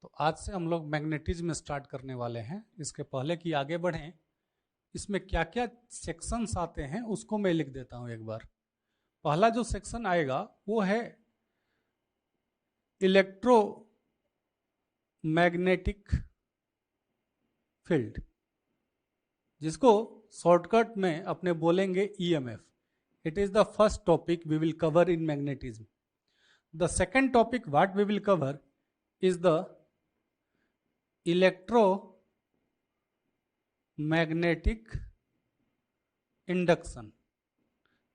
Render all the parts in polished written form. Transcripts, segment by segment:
तो आज से हम लोग मैग्नेटिज्म स्टार्ट करने वाले हैं। इसके पहले कि आगे बढ़ें, इसमें क्या क्या सेक्शंस आते हैं उसको मैं लिख देता हूं एक बार। पहला जो सेक्शन आएगा वो है इलेक्ट्रोमैग्नेटिक फील्ड, जिसको शॉर्टकट में अपने बोलेंगे EMF. It is the first topic we will cover in magnetism. The second topic what we will cover is the electromagnetic induction।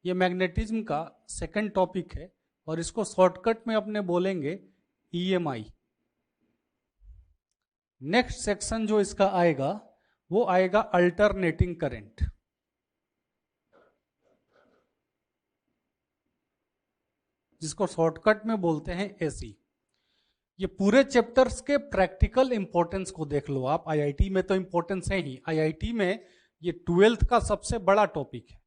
ये मैग्नेटिज्म का सेकंड टॉपिक है और इसको शॉर्टकट में अपने बोलेंगे EMI। नेक्स्ट सेक्शन जो इसका आएगा वो आएगा अल्टरनेटिंग करंट, जिसको शॉर्टकट में बोलते हैं AC। ये पूरे चैप्टर्स के प्रैक्टिकल इंपॉर्टेंस को देख लो आप। आईआईटी में तो इंपॉर्टेंस है ही, आईआईटी में ये 12th का सबसे बड़ा टॉपिक है।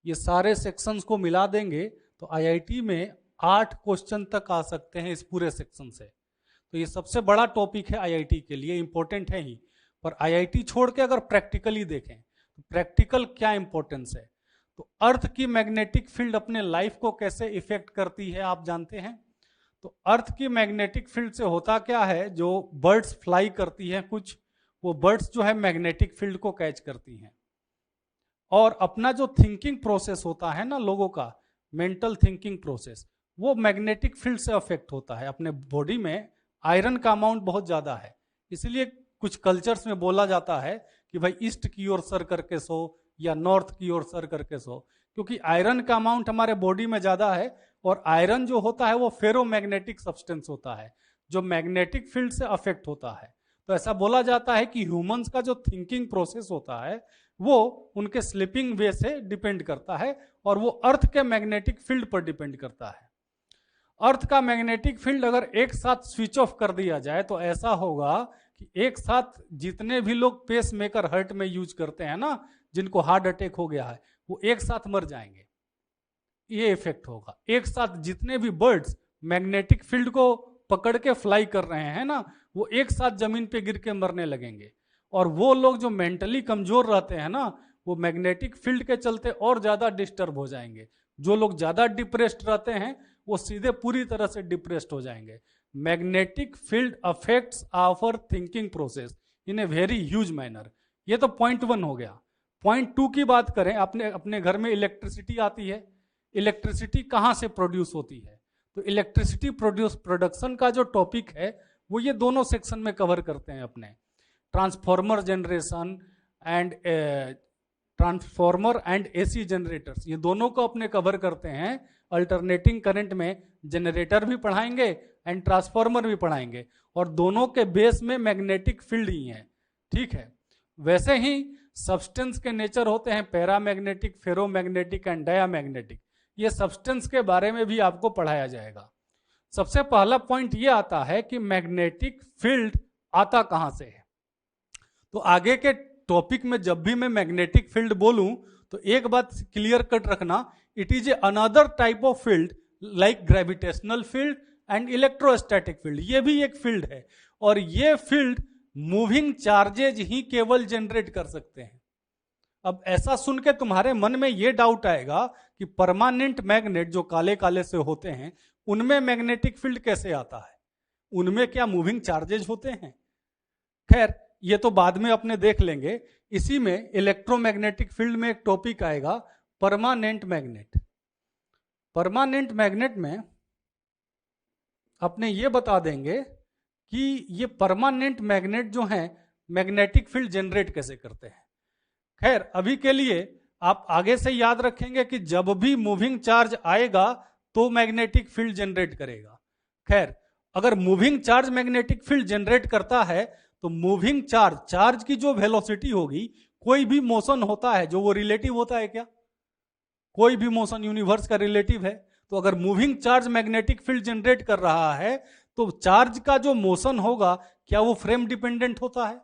ये सारे सेक्शंस को मिला देंगे तो आईआईटी में 8 क्वेश्चन तक आ सकते हैं इस पूरे सेक्शन से। तो ये सबसे बड़ा टॉपिक है आईआईटी के लिए, इंपॉर्टेंट है ही। पर आईआईटी छोड़ के अगर प्रैक्टिकली देखें तो प्रैक्टिकल क्या इंपॉर्टेंस है, तो अर्थ की मैग्नेटिक फील्ड अपने लाइफ को कैसे इफेक्ट करती है आप जानते हैं। तो अर्थ की मैग्नेटिक फील्ड से होता क्या है, जो बर्ड्स फ्लाई करती हैं कुछ, वो बर्ड्स जो है मैग्नेटिक फील्ड को कैच करती हैं। और अपना जो थिंकिंग प्रोसेस होता है ना लोगों का, मेंटल थिंकिंग प्रोसेस, वो मैग्नेटिक फील्ड से अफेक्ट होता है। अपने बॉडी में आयरन का अमाउंट बहुत ज्यादा है, इसलिए कुछ कल्चर्स में बोला जाता है कि भाई ईस्ट की ओर सर करके सो या नॉर्थ की ओर सर करके सो, क्योंकि आयरन का अमाउंट हमारे बॉडी में ज्यादा है। और आयरन जो होता है वो फेरोमैग्नेटिक सब्सटेंस होता है जो मैग्नेटिक फील्ड से अफेक्ट होता है। तो ऐसा बोला जाता है कि ह्यूमंस का जो थिंकिंग प्रोसेस होता है वो उनके स्लीपिंग वे से डिपेंड करता है और वो अर्थ के मैग्नेटिक फील्ड पर डिपेंड करता है। अर्थ का मैग्नेटिक फील्ड अगर एक साथ स्विच ऑफ कर दिया जाए तो ऐसा होगा कि एक साथ जितने भी लोग पेस मेकर हार्ट में यूज करते हैं ना, जिनको हार्ट अटैक हो गया है, वो एक साथ मर जाएंगे। ये इफेक्ट होगा। एक साथ जितने भी बर्ड्स मैग्नेटिक फील्ड को पकड़ के फ्लाई कर रहे हैं ना, वो एक साथ जमीन पे गिर के मरने लगेंगे। और वो लोग जो मेंटली कमजोर रहते हैं ना, वो मैग्नेटिक फील्ड के चलते और ज्यादा डिस्टर्ब हो जाएंगे। जो लोग ज्यादा डिप्रेस्ड रहते हैं वो सीधे पूरी तरह से डिप्रेस्ड हो जाएंगे। Magnetic field affects our thinking process in a very huge manner. ये तो पॉइंट 1 हो गया। पॉइंट 2 की बात करें, अपने घर में इलेक्ट्रिसिटी आती है। इलेक्ट्रिसिटी कहाँ से प्रोड्यूस होती है, तो इलेक्ट्रिसिटी प्रोडक्शन का जो टॉपिक है वो ये दोनों सेक्शन में कवर करते हैं अपने। Transformer generation and transformer and AC generators, ये दोनों को अपने कवर करते हैं। अल्टरनेटिंग करंट में जनरेटर भी पढ़ाएंगे एंड ट्रांसफॉर्मर भी पढ़ाएंगे, और दोनों के बेस में मैग्नेटिक फील्ड ही है। ठीक है, वैसे ही सब्सटेंस के नेचर होते हैं पैरामैग्नेटिक, फेरोमैग्नेटिक एंड डायामैग्नेटिक। ये सब्सटेंस के बारे में भी आपको पढ़ाया जाएगा। सबसे पहला पॉइंट ये आता है कि मैग्नेटिक फील्ड आता कहां से है। तो आगे के टॉपिक में जब भी मैं मैग्नेटिक फील्ड बोलूं तो एक बात क्लियर कट रखना, it is a another type of field like gravitational field and electrostatic field. ये भी एक फील्ड है और ये फील्ड मूविंग चार्जेज ही केवल जनरेट कर सकते हैं। अब ऐसा सुन के तुम्हारे मन में ये डाउट आएगा कि परमानेंट मैग्नेट जो काले काले से होते हैं उनमें मैग्नेटिक फील्ड कैसे आता है, उनमें क्या मूविंग चार्जेज होते हैं। खैर ये तो बाद में अपने देख लेंगे। इसी में इलेक्ट्रोमैग्नेटिक फील्ड में एक टॉपिक आएगा परमानेंट मैग्नेट। परमानेंट मैग्नेट में अपने ये बता देंगे कि ये परमानेंट मैग्नेट जो हैं मैग्नेटिक फील्ड जनरेट कैसे करते हैं। खैर अभी के लिए आप आगे से याद रखेंगे कि जब भी मूविंग चार्ज आएगा तो मैग्नेटिक फील्ड जनरेट करेगा। खैर अगर moving charge magnetic field generate करता है तो मूविंग चार्ज की जो वेलोसिटी होगी, कोई भी मोशन होता है जो वो रिलेटिव होता है क्या, कोई भी मोशन यूनिवर्स का रिलेटिव है। तो अगर moving charge magnetic field generate कर रहा है तो चार्ज का जो मोशन होगा क्या वो फ्रेम डिपेंडेंट होता है।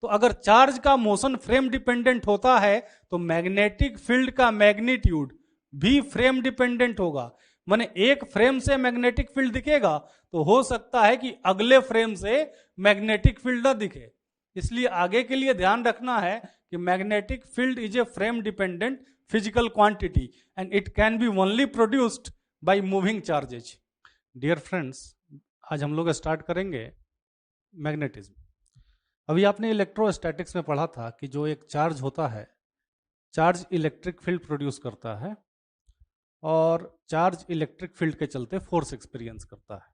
तो अगर चार्ज का मोशन फ्रेम डिपेंडेंट होता है तो मैग्नेटिक फील्ड का मैग्नीट्यूड भी फ्रेम डिपेंडेंट होगा। माने एक फ्रेम से मैग्नेटिक फील्ड दिखेगा तो हो सकता है कि अगले फ्रेम से मैग्नेटिक फील्ड ना दिखे। इसलिए आगे के लिए ध्यान रखना है कि magnetic field is a frame dependent physical quantity and it can be only produced by moving charges. Dear friends, आज हम लोग स्टार्ट करेंगे मैग्नेटिज्म। अभी आपने इलेक्ट्रोस्टैटिक्स में पढ़ा था कि जो एक चार्ज होता है, चार्ज इलेक्ट्रिक फील्ड प्रोड्यूस करता है और चार्ज इलेक्ट्रिक फील्ड के चलते फोर्स एक्सपीरियंस करता है।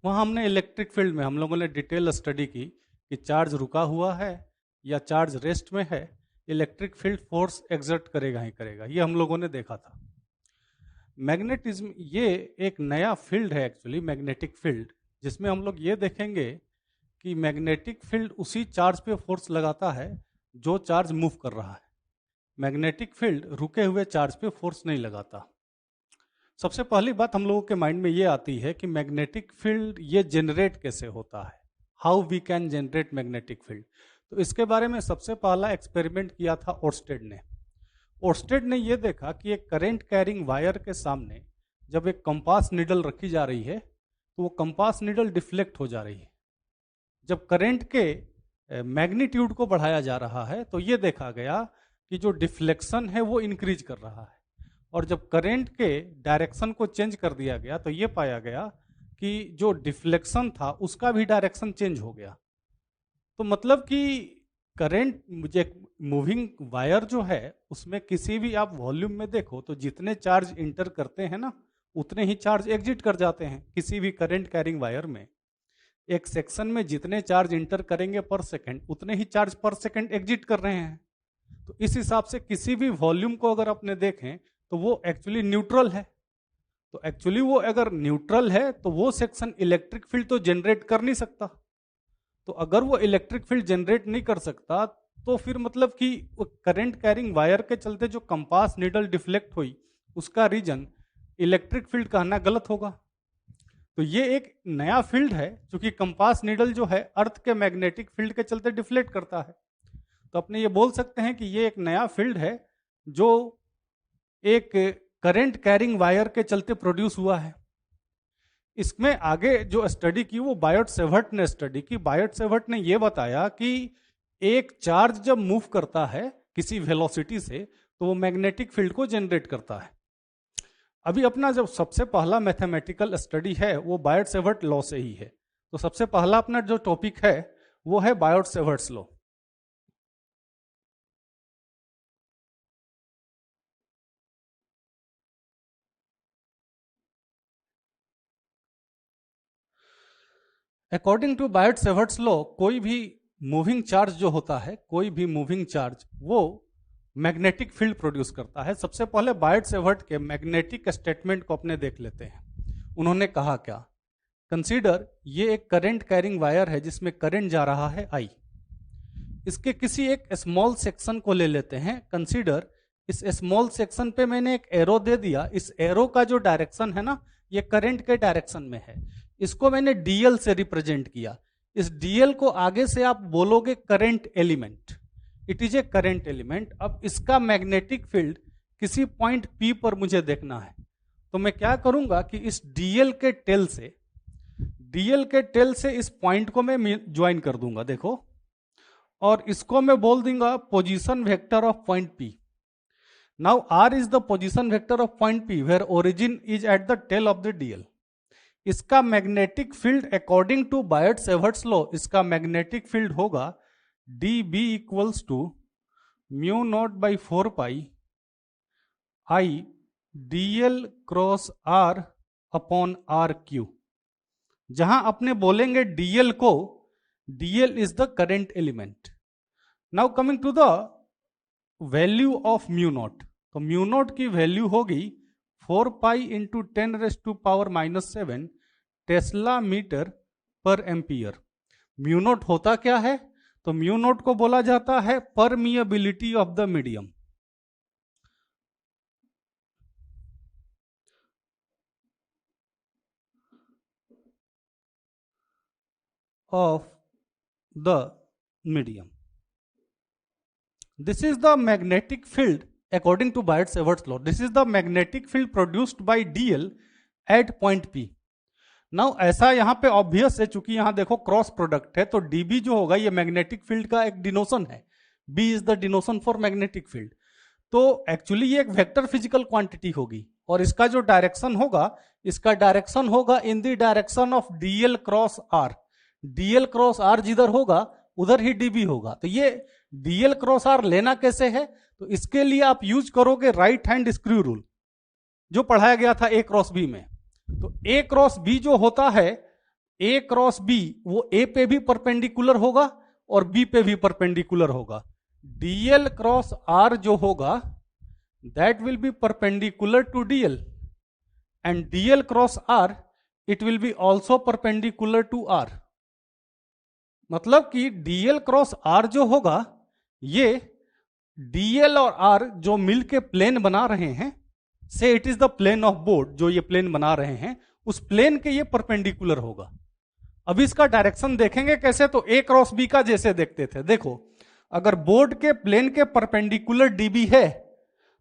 वहाँ हमने इलेक्ट्रिक फील्ड में हम लोगों ने डिटेल स्टडी की कि चार्ज रुका हुआ है या चार्ज रेस्ट में है, इलेक्ट्रिक फील्ड फोर्स एक्सर्ट करेगा ही करेगा, ये हम लोगों ने देखा था। मैग्नेटिज्म ये एक नया फील्ड है एक्चुअली, मैग्नेटिक फील्ड, जिसमें हम लोग ये देखेंगे कि मैग्नेटिक फील्ड उसी चार्ज पे फोर्स लगाता है जो चार्ज मूव कर रहा है। मैग्नेटिक फील्ड रुके हुए चार्ज पे फोर्स नहीं लगाता। सबसे पहली बात हम लोगों के माइंड में ये आती है कि मैग्नेटिक फील्ड ये जनरेट कैसे होता है, how we can generate magnetic field. तो इसके बारे में सबसे पहला एक्सपेरिमेंट किया था ओर्स्टेड ने। ओर्स्टेड ने ये देखा कि एक करंट कैरिंग वायर के सामने जब एक कंपास नीडल रखी जा रही है तो वो कंपास नीडल डिफ्लेक्ट हो जा रही है। जब करंट के मैग्नीट्यूड को बढ़ाया जा रहा है तो ये देखा गया कि जो डिफ्लेक्शन है वो इंक्रीज कर रहा है, और जब करंट के डायरेक्शन को चेंज कर दिया गया तो ये पाया गया कि जो डिफ्लेक्शन था उसका भी डायरेक्शन चेंज हो गया। तो मतलब कि करंट, मुझे मूविंग वायर जो है उसमें किसी भी आप वॉल्यूम में देखो तो जितने चार्ज इंटर करते हैं ना उतने ही चार्ज एग्जिट कर जाते हैं। किसी भी करंट कैरिंग वायर में एक सेक्शन में जितने चार्ज इंटर करेंगे पर सेकंड उतने ही चार्ज पर सेकंड एग्जिट कर रहे हैं। तो इस हिसाब से किसी भी वॉल्यूम को अगर अपने देखें तो वो एक्चुअली न्यूट्रल है। तो एक्चुअली वो अगर न्यूट्रल है तो वो सेक्शन इलेक्ट्रिक फील्ड तो जनरेट कर नहीं सकता। तो अगर वो इलेक्ट्रिक फील्ड जनरेट नहीं कर सकता तो फिर मतलब कि करंट कैरिंग वायर के चलते जो कंपास नीडल डिफ्लेक्ट हुई उसका रीजन इलेक्ट्रिक फील्ड कहना गलत होगा। तो ये एक नया फील्ड है क्योंकि कंपास नीडल जो है अर्थ के मैग्नेटिक फील्ड के चलते डिफ्लेक्ट करता है। तो अपने ये बोल सकते हैं कि ये एक नया फील्ड है जो एक करंट कैरिंग वायर के चलते प्रोड्यूस हुआ है। इसमें आगे जो स्टडी की वो बायट-सेवर्ट ने स्टडी की। बायट-सेवर्ट ने ये बताया कि एक चार्ज जब मूव करता है किसी वेलोसिटी से तो वो मैग्नेटिक फील्ड को जनरेट करता है। अभी अपना जब सबसे पहला मैथमेटिकल स्टडी है वो बायट-सेवर्ट लॉ से ही है। तो सबसे पहला अपना जो टॉपिक है वो है बायट-सेवर्ट्स law. According to Biot Savart's law कोई भी मूविंग चार्ज जो होता है, कोई भी मूविंग चार्ज वो मैग्नेटिक फील्ड प्रोड्यूस करता है। सबसे पहले बायट-सेवर्ट के मैग्नेटिक स्टेटमेंट को अपने देख लेते हैं। उन्होंने कहा क्या, कंसीडर ये एक करंट कैरिंग वायर है जिसमें करंट जा रहा है आई। इसके किसी एक स्मॉल सेक्शन को ले लेते हैं। कंसीडर इस स्मॉल सेक्शन पे मैंने एक एरो दे दिया। इस एरो का जो डायरेक्शन है ना ये करंट के डायरेक्शन में है। इसको मैंने डीएल से रिप्रेजेंट किया। इस डीएल को आगे से आप बोलोगे current element, it is A current element. अब इसका मैग्नेटिक फील्ड किसी पॉइंट पी पर मुझे देखना है तो मैं क्या करूंगा कि इस डीएल के टेल से इस पॉइंट को मैं ज्वाइन कर दूंगा, देखो, और इसको मैं बोल दूंगा position vector of point P. Now R is the position vector of point P where origin is at the tail of the DL. इसका magnetic field according to Biot Savart's law इसका मैग्नेटिक फील्ड होगा D B equals to mu naught by 4 pi I D L cross R upon R cube. जहां अपने बोलेंगे DL को, DL is the current element. Now coming to the value of mu not, तो mu naught की value होगी 4 pi into 10⁻⁻⁷ Tesla metre पर ampere. Mu naught होता क्या है, तो म्यू नॉट को बोला जाता है permeability of the medium. of the medium. This is the magnetic field according to Biot-Savart's law. This is the magnetic field produced by dl at point P. Now ऐसा यहां पे ऑब्वियस है, चूंकि यहां देखो क्रॉस प्रोडक्ट है, तो dB जो होगा ये मैग्नेटिक फील्ड का एक डिनोशन है. B is the डिनोशन for magnetic field. तो एक्चुअली ये एक वेक्टर फिजिकल क्वांटिटी होगी और इसका जो डायरेक्शन होगा, इसका डायरेक्शन होगा इन the direction of dl cross r. dl cross r जिधर होगा उधर ही dB होगा. तो ये dl क्रॉस r लेना कैसे है? तो इसके लिए आप यूज करोगे राइट हैंड स्क्रू रूल जो पढ़ाया गया था a क्रॉस b में. तो a क्रॉस b जो होता है, a क्रॉस b वो a पे भी परपेंडिकुलर होगा और b पे भी परपेंडिकुलर होगा. dl क्रॉस r जो होगा that will be perpendicular to dl and dl cross r it will be also perpendicular to r. मतलब कि dl क्रॉस r जो होगा ये dl और r जो मिलके प्लेन बना रहे हैं, say it is the plane of board, जो ये प्लेन बना रहे हैं उस प्लेन के ये परपेंडिकुलर होगा. अभी इसका डायरेक्शन देखेंगे कैसे, तो a क्रॉस b का जैसे देखते थे. देखो अगर बोर्ड के प्लेन के परपेंडिकुलर dB है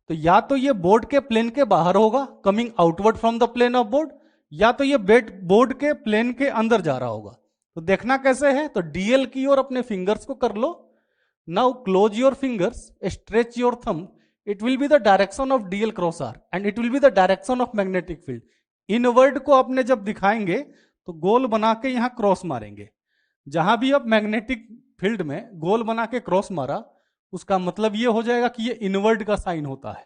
तो या तो ये बोर्ड के प्लेन के बाहर होगा coming outward from the plane of board, या तो ये बोर्ड के प्लेन के अंदर जा रहा होगा. तो देखना कैसे है, तो dl की ओर अपने फिंगर्स को कर लो. Now close your fingers, stretch your thumb. It will be the direction of dl cross r and it will be the direction of magnetic field. Inward को अपने जब दिखाएंगे तो गोल बना के यहां क्रॉस मारेंगे. जहां भी अब मैग्नेटिक फील्ड में गोल बना के क्रॉस मारा उसका मतलब ये हो जाएगा कि ये इनवर्ड का साइन होता है,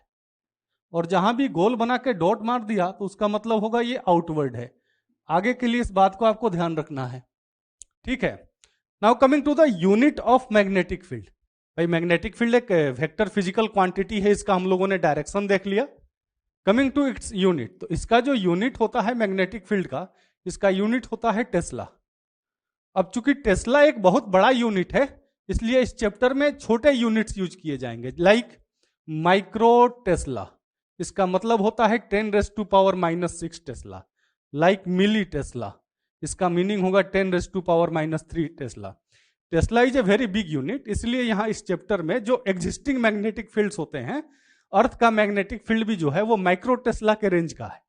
और जहां भी गोल बना के डॉट मार दिया तो उसका मतलब होगा ये आउटवर्ड है. आगे के लिए इस बात को आपको ध्यान रखना है. ठीक है. Now coming to the unit of magnetic field. भाई मैग्नेटिक फील्ड एक वेक्टर फिजिकल क्वांटिटी है, इसका हम लोगों ने डायरेक्शन देख लिया. कमिंग टू इट्स यूनिट, तो इसका जो यूनिट होता है मैग्नेटिक फील्ड का, इसका यूनिट होता है टेस्ला. अब चूंकि टेस्ला एक बहुत बड़ा यूनिट है इसलिए इस चैप्टर में छोटे यूनिट्स यूज किए जाएंगे, लाइक माइक्रो टेस्ला, इसका मतलब होता है 10⁻⁻⁻6 टेस्ला. लाइक मिली टेस्ला, इसका मीनिंग होगा 10⁻⁻³ Tesla. Tesla is a very big unit, इसलिए यहां इस चैप्टर में जो एग्जिस्टिंग मैग्नेटिक फील्ड्स होते हैं, अर्थ का मैग्नेटिक फील्ड भी जो है वो माइक्रो टेस्ला के रेंज का है.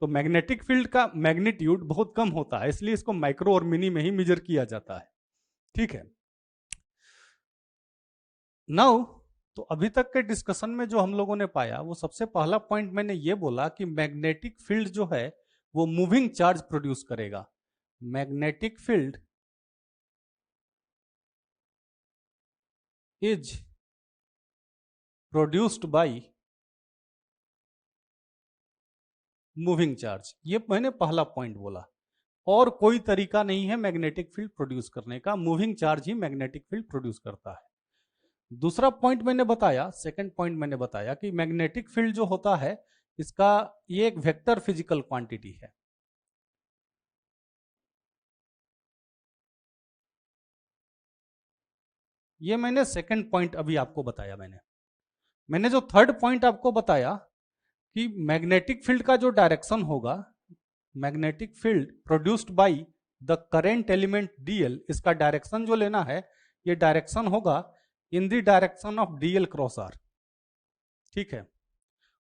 तो मैग्नेटिक फील्ड का मैग्नीट्यूड बहुत कम होता है, इसलिए इसको माइक्रो और मिनी में ही मेजर किया जाता है. ठीक है. नाउ तो अभी तक के डिस्कशन में जो हम लोगों ने पाया, वो सबसे पहला पॉइंट मैंने ये बोला कि मैग्नेटिक फील्ड जो है वो मूविंग चार्ज प्रोड्यूस करेगा. Magnetic field is produced by moving charge. ये मैंने पहला पॉइंट बोला. और कोई तरीका नहीं है मैग्नेटिक फील्ड प्रोड्यूस करने का, मूविंग चार्ज ही मैग्नेटिक फील्ड प्रोड्यूस करता है. दूसरा पॉइंट मैंने बताया, सेकंड पॉइंट मैंने बताया कि मैग्नेटिक फील्ड जो होता है इसका ये एक वेक्टर फिजिकल क्वांटिटी है. ये मैंने सेकंड पॉइंट अभी आपको बताया. मैंने जो थर्ड पॉइंट आपको बताया कि मैग्नेटिक फील्ड का जो डायरेक्शन होगा, magnetic field produced by the current element dl, इसका डायरेक्शन जो लेना है ये डायरेक्शन होगा इन the direction of dl cross r. ठीक है.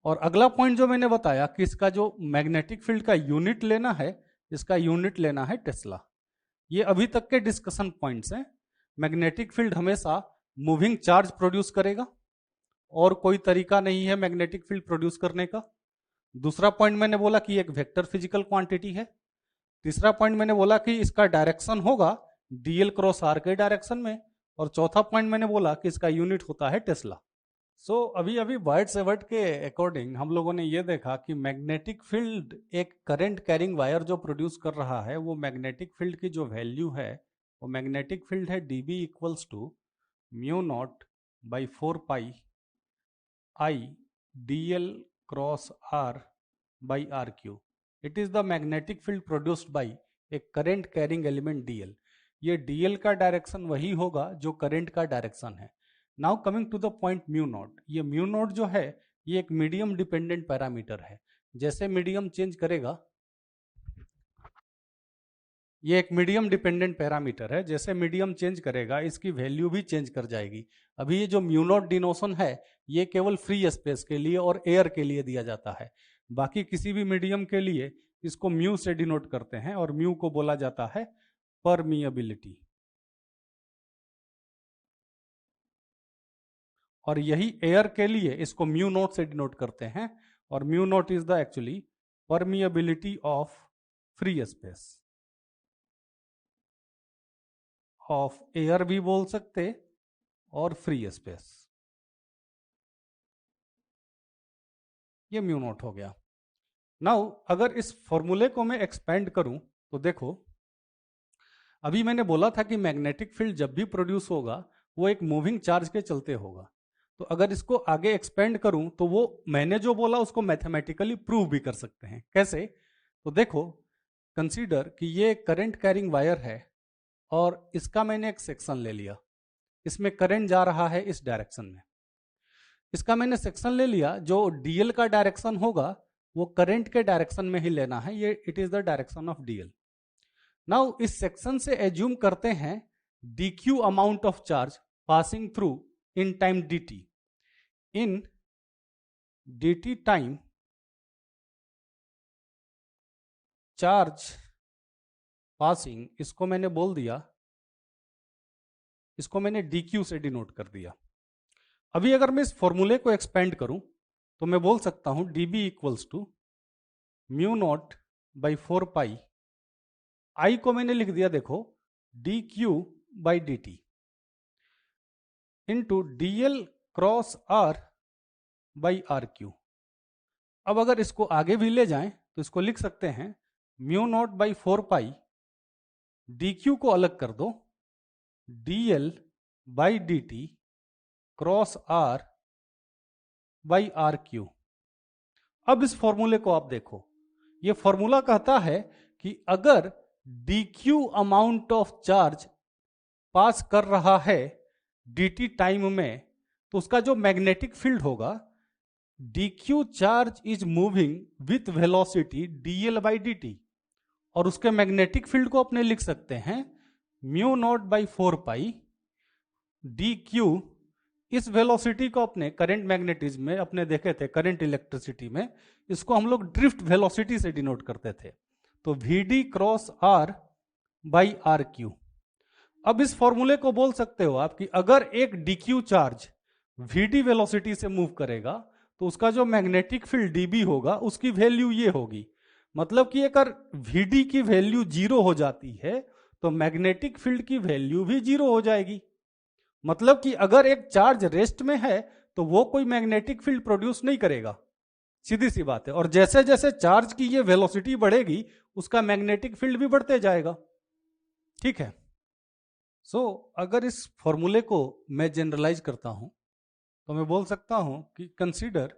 और अगला पॉइंट जो मैंने बताया कि इसका जो मैग्नेटिक फील्ड का यूनिट लेना है, इसका यूनिट लेना है टेस्ला. ये अभी तक के डिस्कशन पॉइंट्स हैं. मैग्नेटिक फील्ड हमेशा मूविंग चार्ज प्रोड्यूस करेगा और कोई तरीका नहीं है मैग्नेटिक फील्ड प्रोड्यूस करने का. दूसरा पॉइंट मैंने बोला कि एक वेक्टर फिजिकल क्वांटिटी है. तीसरा पॉइंट मैंने बोला कि इसका डायरेक्शन होगा dl क्रॉस r के डायरेक्शन में. और चौथा पॉइंट मैंने बोला कि इसका यूनिट होता है टेस्ला. सो अभी बायट-सेवर्ट के अकॉर्डिंग हम लोगों ने ये देखा कि मैग्नेटिक फील्ड एक करंट कैरिंग वायर जो प्रोड्यूस कर रहा है, वो मैग्नेटिक फील्ड की जो वैल्यू है वो मैग्नेटिक फील्ड है dB equals to μ0/4π I dl cross r by r3. It is the magnetic field produced by a current carrying element dl. ये dl का डायरेक्शन वही होगा जो करंट का डायरेक्शन है. Now coming to the point μ0. ये μ0 जो है ये एक मीडियम डिपेंडेंट पैरामीटर है. जैसे मीडियम चेंज करेगा ये एक मीडियम डिपेंडेंट पैरामीटर है, जैसे मीडियम चेंज करेगा इसकी वैल्यू भी चेंज कर जाएगी। अभी ये जो म्यू नॉट डिनोशन है ये केवल फ्री स्पेस के लिए और एयर के लिए दिया जाता है, बाकी किसी भी मीडियम के लिए इसको म्यू से डिनोट करते हैं और म्यू को बोला जाता है परमिएबिलिटी। और यही एयर के लिए इसको म्यू नॉट से डिनोट करते हैं और mu naught is the actually permeability of free space, of air भी बोल सकते और फ्री स्पेस। ये म्यू नॉट हो गया। नाउ अगर इस फॉर्मूले को मैं एक्सपेंड करूं तो देखो, अभी मैंने बोला था कि मैग्नेटिक फील्ड जब भी प्रोड्यूस होगा वो एक मूविंग चार्ज के चलते होगा। तो अगर इसको आगे एक्सपेंड करूं तो वो मैंने जो बोला उसको मैथमेटिकली प्रूव भी कर सकते हैं। कैसे? तो देखो, कंसीडर कि ये करंट कैरिंग वायर है और इसका मैंने एक सेक्शन ले लिया, इसमें करंट जा रहा है इस डायरेक्शन में। इसका मैंने सेक्शन ले लिया, जो डीएल का डायरेक्शन होगा वो करंट के डायरेक्शन में ही लेना है, ये it is the direction of DL. Now इस सेक्शन से एज्यूम करते हैं dq amount of charge passing through in time dt, in dt time charge passing, इसको मैंने बोल दिया, इसको मैंने dq से डिनोट कर दिया। अभी अगर मैं इस फॉर्मूले को एक्सपेंड करूं तो मैं बोल सकता हूं dB equals to mu naught by 4 pi, I को मैंने लिख दिया देखो dq by dt into dl cross r by R cube. अब अगर इसको आगे भी ले जाएं तो इसको लिख सकते हैं mu naught by 4 pi, dq को अलग कर दो, dl by dt cross r by R cube. अब इस फॉर्मूले को आप देखो, ये फॉर्मूला कहता है कि अगर dq अमाउंट ऑफ चार्ज पास कर रहा है dt टाइम में तो उसका जो मैग्नेटिक फील्ड होगा, dq charge is moving with velocity dl by dt, और उसके मैग्नेटिक फील्ड को अपने लिख सकते हैं mu naught by 4 pi dq। इस वेलोसिटी को अपने करंट मैग्नेटिज्म में अपने देखे थे, करंट इलेक्ट्रिसिटी में इसको हम लोग ड्रिफ्ट वेलोसिटी से डिनोट करते थे, तो vd cross r by R cube. अब इस फॉर्मूले को बोल सकते हो आप कि अगर एक dq चार्ज vd वेलोसिटी से मूव करेगा तो उसका जो मैग्नेटिक फील्ड dB होगा उसकी वैल्यू ये होगी। मतलब कि अगर vd की वैल्यू 0 हो जाती है तो मैग्नेटिक फील्ड की वैल्यू भी 0 हो जाएगी। मतलब कि अगर एक चार्ज रेस्ट में है तो वो कोई मैग्नेटिक फील्ड प्रोड्यूस नहीं करेगा, सीधी सी बात है। और जैसे जैसे चार्ज की ये वेलोसिटी बढ़ेगी उसका मैग्नेटिक फील्ड भी बढ़ते जाएगा। ठीक है। सो अगर इस फॉर्मूले को मैं जनरलाइज करता हूं तो मैं बोल सकता हूं कि कंसीडर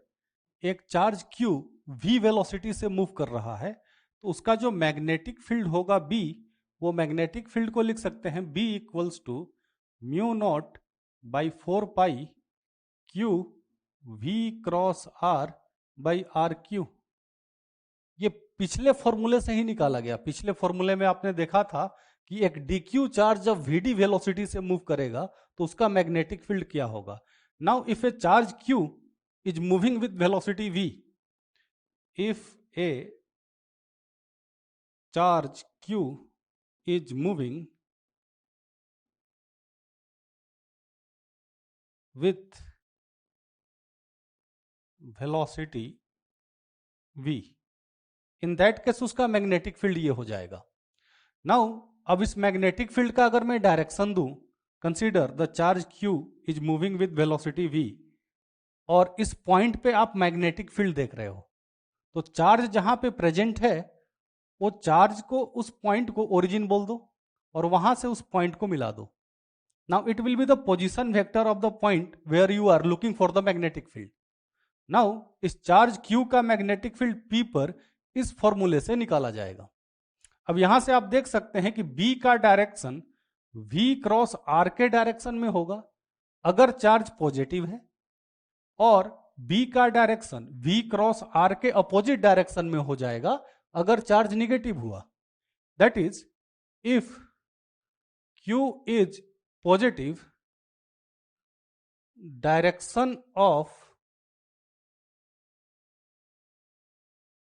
एक चार्ज q v वेलोसिटी से मूव कर रहा है, तो उसका जो मैग्नेटिक फील्ड होगा b, वो मैग्नेटिक फील्ड को लिख सकते हैं b equals to mu naught by 4 pi q v cross r by R cube. ये पिछले फॉर्मूले से ही निकाला गया। पिछले फॉर्मूले में आपने देखा था कि एक dq चार्ज जब vd वेलोसिटी से मूव करेगा तो उसका मैग्नेटिक फील्ड क्या होगा। Now if A charge q is moving with velocity v, if a charge q is moving with velocity v, in that case उसका मैग्नेटिक फील्ड ये हो जाएगा। नाउ अब इस मैग्नेटिक फील्ड का अगर मैं डायरेक्शन दूं, consider the charge q is moving with velocity v, और इस पॉइंट पे आप मैग्नेटिक फील्ड देख रहे हो, तो चार्ज जहां पे प्रेजेंट है वो चार्ज को, उस पॉइंट को ओरिजिन बोल दो और वहां से उस पॉइंट को मिला दो। Now it will be the position vector of the point where you are looking for the magnetic field. Now इस चार्ज q का मैग्नेटिक फील्ड p पर इस फॉर्मूले से निकाला जाएगा। अब यहां से आप देख सकते हैं कि b का डायरेक्शन v क्रॉस r के डायरेक्शन में होगा अगर चार्ज पॉजिटिव है, और b का डायरेक्शन v क्रॉस r के अपोजिट डायरेक्शन में हो जाएगा अगर चार्ज निगेटिव हुआ। That is if Q is positive, direction of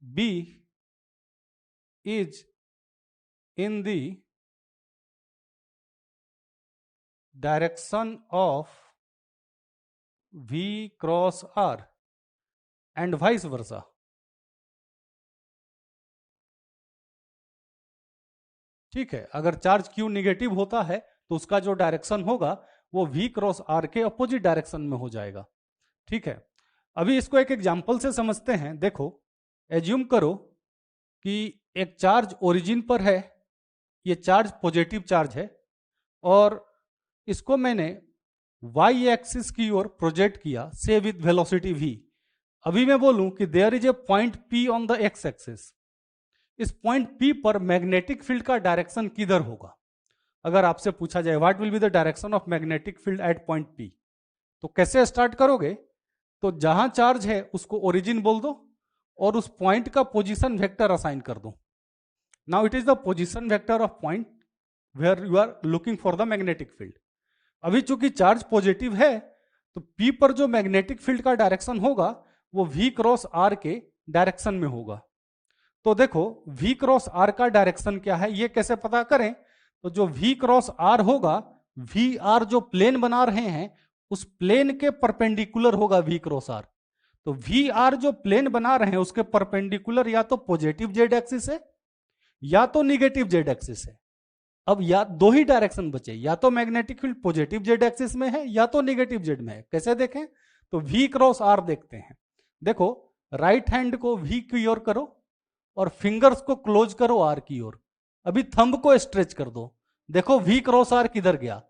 B is in the direction of V cross R and vice versa. ठीक है, अगर चार्ज Q निगेटिव होता है तो उसका जो डायरेक्शन होगा वो V क्रॉस R के अपोजिट डायरेक्शन में हो जाएगा। ठीक है, अभी इसको एक एग्जांपल से समझते हैं। देखो, एज्यूम करो कि एक चार्ज ओरिजिन पर है, ये चार्ज पॉजिटिव चार्ज है और इसको मैंने y एक्सिस की ओर प्रोजेक्ट किया, से विद वेलोसिटी v। अभी मैं बोलूं कि there is a point P on the x axis. इस पॉइंट P पर मैग्नेटिक फील्ड का डायरेक्शन किधर होगा? अगर आपसे पूछा जाए what will be the direction of magnetic field at point P, तो कैसे स्टार्ट करोगे? तो जहां चार्ज है उसको ओरिजिन बोल दो और उस पॉइंट का पोजीशन वेक्टर असाइन कर दो। Now it is the position vector of point where you are looking for the magnetic field. अभी चूंकि चार्ज पॉजिटिव है तो P पर जो मैग्नेटिक फील्ड का डायरेक्शन होगा वो V क्रॉस R के डायरेक्शन में होगा। तो देखो, V क्रॉस R का डायरेक्शन क्या है ये कैसे पता करें? तो जो V क्रॉस R होगा, VR जो प्लेन बना रहे हैं उस प्लेन के परपेंडिकुलर होगा V क्रॉस R। तो VR जो प्लेन बना रहे हैं उसके परपेंडिकुलर या तो पॉजिटिव जेड एक्सिस है या तो निगेटिव जेड एक्सिस है। अब या दो ही डायरेक्शन बचे, या तो magnetic field positive Z axis में है या तो निगेटिव जेड में है। कैसे देखें? तो V क्रॉस R देखते हैं। देखो, राइट हैंड को V की ओर करो और फिंगर्स को क्लोज करो R की ओर। अभी थंब को स्ट्रेच कर दो। देखो V क्रॉस R किधर गया?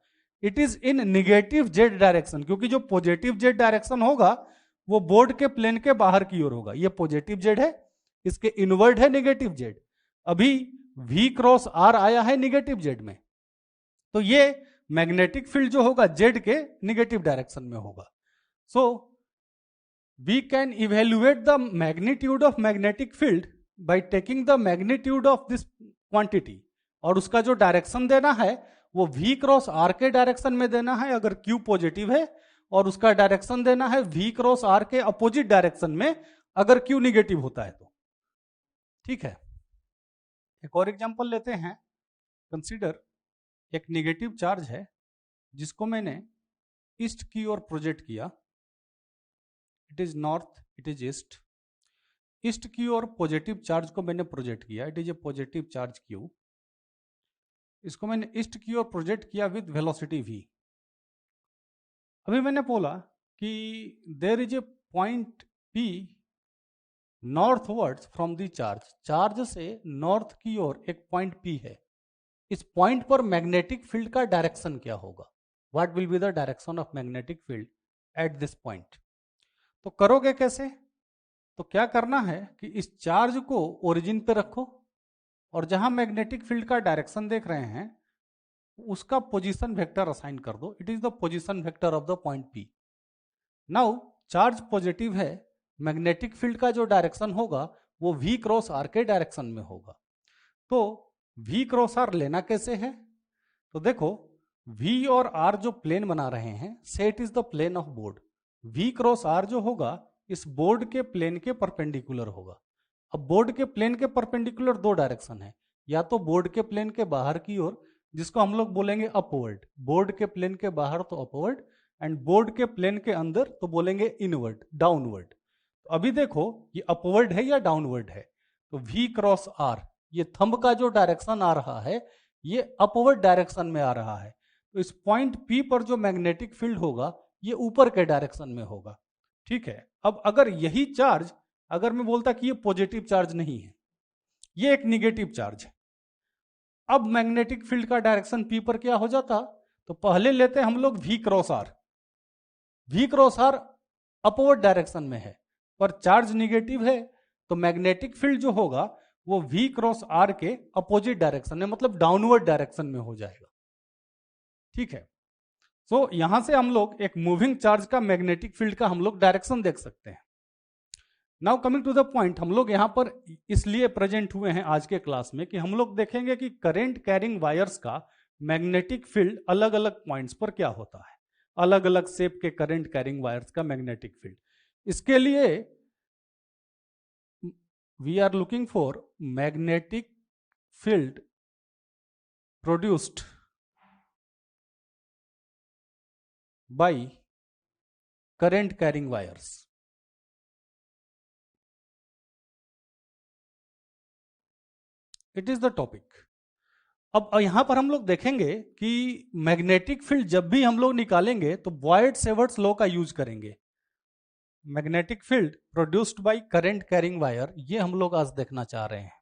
It is in negative Z direction, क्योंकि जो पॉजिटिव जेड डायरेक्शन होगा वो बोर्ड के प्लेन के बाहर की ओर होगा। ये पॉजिटिव जेड है, इसके इनवर्ड है निगेटिव जेड। अभी V क्रॉस R आया है निगेटिव जेड में, तो ये मैग्नेटिक फील्ड जो होगा जेड के निगेटिव डायरेक्शन में होगा। So we can evaluate the magnitude of magnetic field by taking the magnitude of this quantity, और उसका जो डायरेक्शन देना है वो V क्रॉस R के डायरेक्शन में देना है अगर Q पॉजिटिव है, और उसका डायरेक्शन देना है V क्रॉस R के अपोजिट डायरेक्शन में अगर Q निगेटिव होता है तो। ठीक है, एक और एग्जांपल लेते हैं। कंसीडर एक निगेटिव चार्ज है जिसको मैंने ईस्ट की ओर प्रोजेक्ट किया। It is north, it is east. East की ओर पॉजिटिव चार्ज को मैंने प्रोजेक्ट किया, it is a positive charge Q। इसको मैंने ईस्ट की ओर प्रोजेक्ट किया विद वेलोसिटी v। अभी मैंने बोला कि there is a point P northwards from the charge. Charge से नॉर्थ की ओर एक पॉइंट P है। इस पॉइंट पर मैग्नेटिक फील्ड का डायरेक्शन क्या होगा? What will be the direction of magnetic field at this point? तो करोगे कैसे? तो क्या करना है कि इस चार्ज को ओरिजिन पे रखो और जहां मैग्नेटिक फील्ड का डायरेक्शन देख रहे हैं उसका पोजीशन वेक्टर असाइन कर दो। It is the position vector of the point P। Now charge positive है, मैग्नेटिक फील्ड का जो डायरेक्शन होगा वो V क्रॉस R के डायरेक्शन में होगा। तो V क्रॉस R लेना कैसे है? तो देखो, V और R जो प्लेन बना रहे हैं, say it is the plane of board. V cross R जो होगा इस बोर्ड के प्लेन के परपेंडिकुलर होगा। अब बोर्ड के प्लेन के परपेंडिकुलर दो डायरेक्शन है, या तो बोर्ड के प्लेन के बाहर की ओर जिसको हम लोग बोलेंगे अपवर्ड, बोर्ड के प्लेन के बाहर तो अपवर्ड, एंड बोर्ड के प्लेन के अंदर तो बोलेंगे इनवर्ड, डाउनवर्ड। तो अभी देखो ये अपवर्ड है या डाउनवर्ड है? तो V क्रॉस R, ये थंब का जो डायरेक्शन आ रहा है ये अपवर्ड डायरेक्शन में आ रहा है। तो इस पॉइंट P पर जो मैग्नेटिक फील्ड होगा ये ऊपर के डायरेक्शन में होगा। ठीक है, अब अगर यही चार्ज, अगर मैं बोलता कि ये पॉजिटिव चार्ज नहीं है, ये एक निगेटिव चार्ज है, अब मैग्नेटिक फील्ड का डायरेक्शन P पर क्या हो जाता? तो पहले लेते हैं हम लोग V cross R। V cross R upward direction में है पर चार्ज निगेटिव है, तो मैग्नेटिक फील्ड जो होगा वो V क्रॉस R के अपोजिट डायरेक्शन में, मतलब डाउनवर्ड डायरेक्शन में हो जाएगा। ठीक है, सो यहां से हम लोग एक मूविंग चार्ज का मैग्नेटिक फील्ड का हम लोग डायरेक्शन देख सकते हैं। Now coming to the point, हम लोग यहाँ पर इसलिए प्रेजेंट हुए हैं आज के क्लास में कि हम लोग देखेंगे कि करंट कैरिंग वायर्स का मैग्नेटिक फील्ड अलग अलग पॉइंट्स पर क्या होता है, अलग अलग शेप के करंट कैरिंग वायर्स का मैग्नेटिक फील्ड। इसके लिए we are looking for magnetic field produced by current carrying wires. It is the topic. अब यहां पर हम लोग देखेंगे कि मैग्नेटिक फील्ड जब भी हम लोग निकालेंगे तो बॉयड-सेवर्ट्स लॉ का यूज करेंगे। Magnetic field produced by current carrying wire, ये हम लोग आज देखना चाह रहे हैं।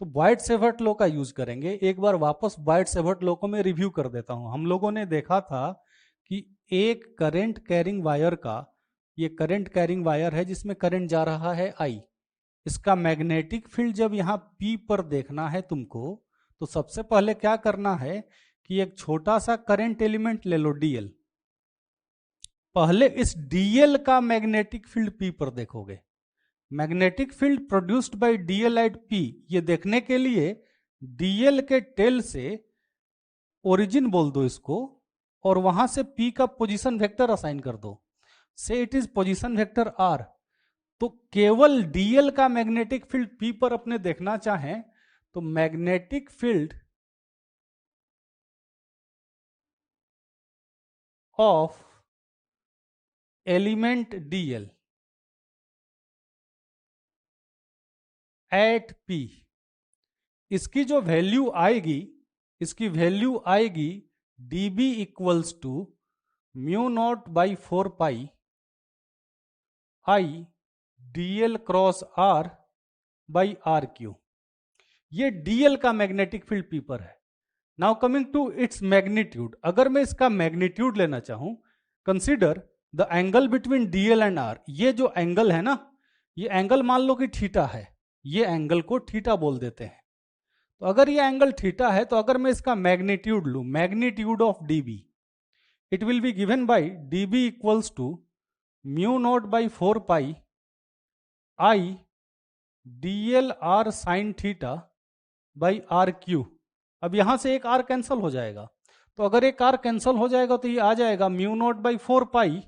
तो बॉयड-सेवर्ट लॉ का यूज करेंगे। एक बार वापस बॉयड-सेवर्ट लॉ को मैं रिव्यू कर देता हूं। हम लोगों ने देखा था कि एक करंट कैरिंग वायर का, ये करंट कैरिंग वायर है जिसमें करंट जा रहा है I, इसका मैग्नेटिक फील्ड जब यहां P पर देखना है तुमको, तो सबसे पहले क्या करना है कि एक छोटा सा करंट एलिमेंट ले लो DL। पहले इस DL का मैग्नेटिक फील्ड P पर देखोगे। Magnetic field produced by DL at P, ये देखने के लिए DL के टेल से ओरिजिन बोल दो इसको, और वहां से P का पोजीशन वेक्टर असाइन कर दो। से it is position vector R। तो केवल DL का मैग्नेटिक फील्ड P पर अपने देखना चाहें तो magnetic field of element DL at P, इसकी जो वैल्यू आएगी, इसकी वैल्यू आएगी dB equals to mu naught by 4 pi I DL cross R by RQ। ये DL का मैग्नेटिक फील्ड P पर है। Now coming to its magnitude, अगर मैं इसका मैग्नीट्यूड लेना चाहूं, consider the angle between DL and R। ये जो एंगल है ना, ये एंगल मान लो कि थीटा है, ये एंगल को थीटा बोल देते हैं। तो अगर ये एंगल थीटा है, तो अगर मैं इसका मैग्नीट्यूड लूं, magnitude of DB, it will be given by DB equals to mu naught by 4 pi I DL R sine theta by RQ। अब यहां से एक R कैंसल हो जाएगा, तो अगर एक R कैंसल हो जाएगा तो ये आ जाएगा mu naught by 4 pi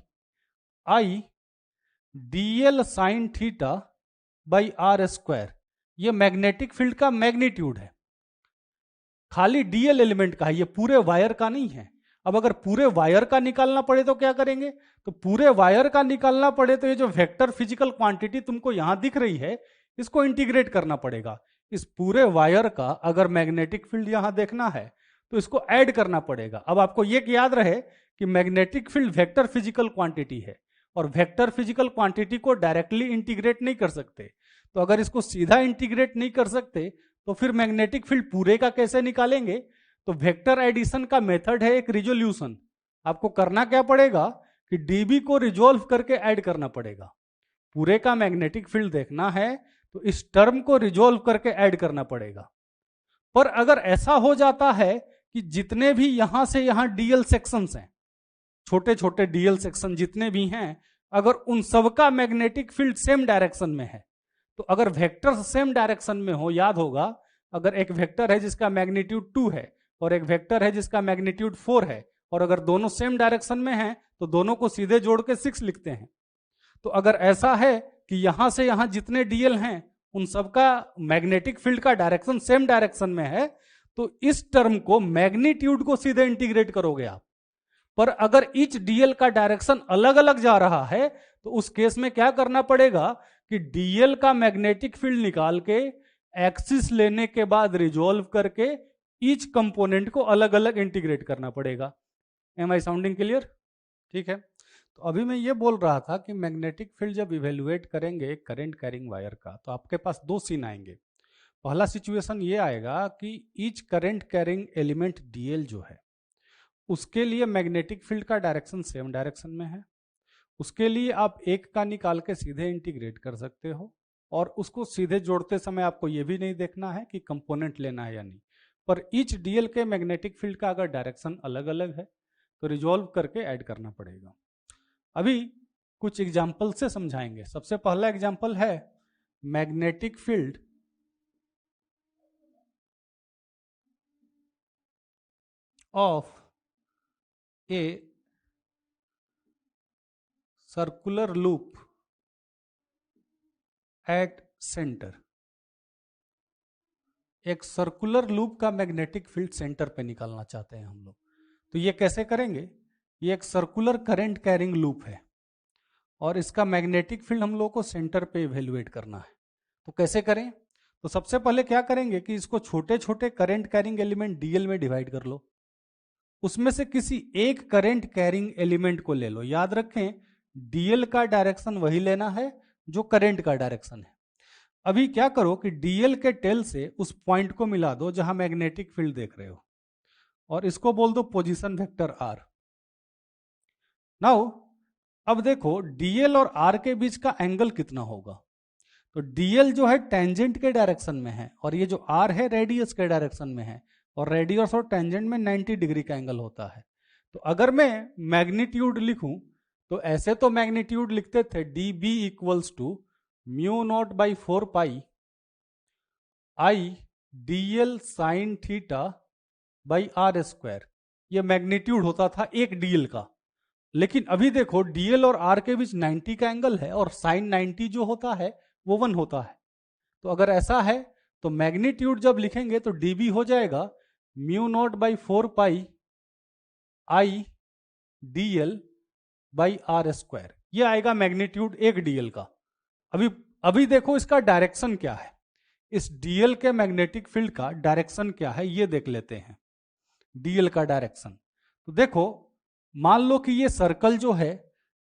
I DL sign theta by R square. ये मैग्नेटिक फील्ड का मैग्नीट्यूड है, खाली DL एलिमेंट का है, ये पूरे वायर का नहीं है। अब अगर पूरे वायर का निकालना पड़े तो क्या करेंगे, तो पूरे वायर का निकालना पड़े तो ये जो वेक्टर फिजिकल क्वांटिटी तुमको यहां दिख रही है, इसको इंटीग्रेट करना पड़ेगा। इस पूरे वायर का अगर मैग्नेटिक फील्ड यहां देखना है तो इसको ऐड करना पड़ेगा। अब आपको ये याद रहे कि magnetic field vector physical quantity है, और वेक्टर फिजिकल क्वांटिटी को डायरेक्टली इंटीग्रेट नहीं कर सकते। तो अगर इसको सीधा इंटीग्रेट नहीं कर सकते तो फिर मैग्नेटिक फील्ड पूरे का कैसे निकालेंगे, तो वेक्टर एडिशन का मेथड है एक रिजोल्यूशन। आपको करना क्या पड़ेगा कि डीबी को रिजोल्व करके ऐड करना पड़ेगा। पूरे का मैग्नेटिक फील्ड देखना है तो इस टर्म को रिजोल्व करके ऐड करना पड़ेगा। पर अगर ऐसा हो जाता है कि जितने भी यहां से यहां डीएल सेक्शंस हैं, छोटे छोटे डीएल सेक्शन जितने भी हैं, अगर उन सबका मैग्नेटिक फील्ड सेम डायरेक्शन में है, तो अगर वेक्टर सेम डायरेक्शन में हो, याद होगा अगर एक वेक्टर है जिसका मैग्नीट्यूड 2 है और एक वेक्टर है जिसका मैग्नीट्यूड 4 है, और अगर दोनों सेम डायरेक्शन में हैं तो दोनों को सीधे जोड़ के 6 लिखते हैं। तो अगर ऐसा है कि यहां से यहां जितने डीएल हैं उन सबका मैग्नेटिक फील्ड का डायरेक्शन सेम डायरेक्शन में है, तो इस टर्म को मैग्नीट्यूड को सीधे इंटीग्रेट करोगे आप। पर अगर ईच डीएल का डायरेक्शन अलग अलग जा रहा है तो उस केस में क्या करना पड़ेगा कि डीएल का मैग्नेटिक फील्ड निकाल के एक्सिस लेने के बाद रिजोल्व करके ईच कंपोनेंट को अलग अलग इंटीग्रेट करना पड़ेगा। एम आई साउंडिंग क्लियर? ठीक है। तो अभी मैं ये बोल रहा था कि मैग्नेटिक फील्ड जब इवेल्युएट करेंगे करंट कैरिंग वायर का, तो आपके पास दो सीन आएंगे। पहला सिचुएशन ये आएगा कि each current carrying element DL जो है उसके लिए मैग्नेटिक फील्ड का डायरेक्शन सेम डायरेक्शन में है। उसके लिए आप एक का निकाल के सीधे इंटीग्रेट कर सकते हो, और उसको सीधे जोड़ते समय आपको ये भी नहीं देखना है कि कंपोनेंट लेना है या नहीं। पर ईच डीएल के मैग्नेटिक फील्ड का अगर डायरेक्शन अलग अलग है तो रिजॉल्व करके ऐड करना पड़ेगा। अभी कुछ एग्जाम्पल से समझाएंगे। सबसे पहला एग्जाम्पल है magnetic field of a circular loop at centre. एक सर्कुलर लूप का मैग्नेटिक फील्ड सेंटर पे निकालना चाहते हैं हम लोग। तो ये कैसे करेंगे? ये एक सर्कुलर करंट कैरिंग लूप है और इसका मैग्नेटिक फील्ड हम लोग को सेंटर पे इवेल्युएट करना है। तो कैसे करें? तो सबसे पहले क्या करेंगे कि इसको छोटे छोटे करंट कैरिंग एलिमेंट डीएल में डिवाइड कर लो। उसमें से किसी एक करंट कैरिंग एलिमेंट को ले लो। याद रखें डीएल का डायरेक्शन वही लेना है जो करंट का डायरेक्शन है। अभी क्या करो कि डीएल के टेल से उस पॉइंट को मिला दो जहां मैग्नेटिक फील्ड देख रहे हो और इसको बोल दो पोजीशन वेक्टर आर। नाउ अब देखो डीएल और आर के बीच का एंगल कितना होगा। तो डीएल जो है टेंजेंट के डायरेक्शन में है और ये जो आर है रेडियस के डायरेक्शन में है और रेडियस और टेंजेंट में 90 डिग्री का एंगल होता है। तो अगर मैं मैग्नीट्यूड लिखूं तो ऐसे तो मैग्नीट्यूड लिखते थे D B equals to mu naught by 4 pi I D L sine theta by R square. ये मैग्नीट्यूड होता था एक डीएल का। लेकिन अभी देखो डीएल और आर के बीच 90 का एंगल है और साइन 90 जो होता है वो 1 होता है। तो अगर ऐसा है तो मैग्नीट्यूड जब लिखेंगे तो डीबी हो जाएगा mu naught by 4 pi I D L by R square. ये आएगा मैग्नीट्यूड एक डीएल का। अभी देखो इसका डायरेक्शन क्या है। इस डीएल के मैग्नेटिक फील्ड का डायरेक्शन क्या है ये देख लेते हैं। डीएल का डायरेक्शन तो देखो मान लो कि ये सर्कल जो है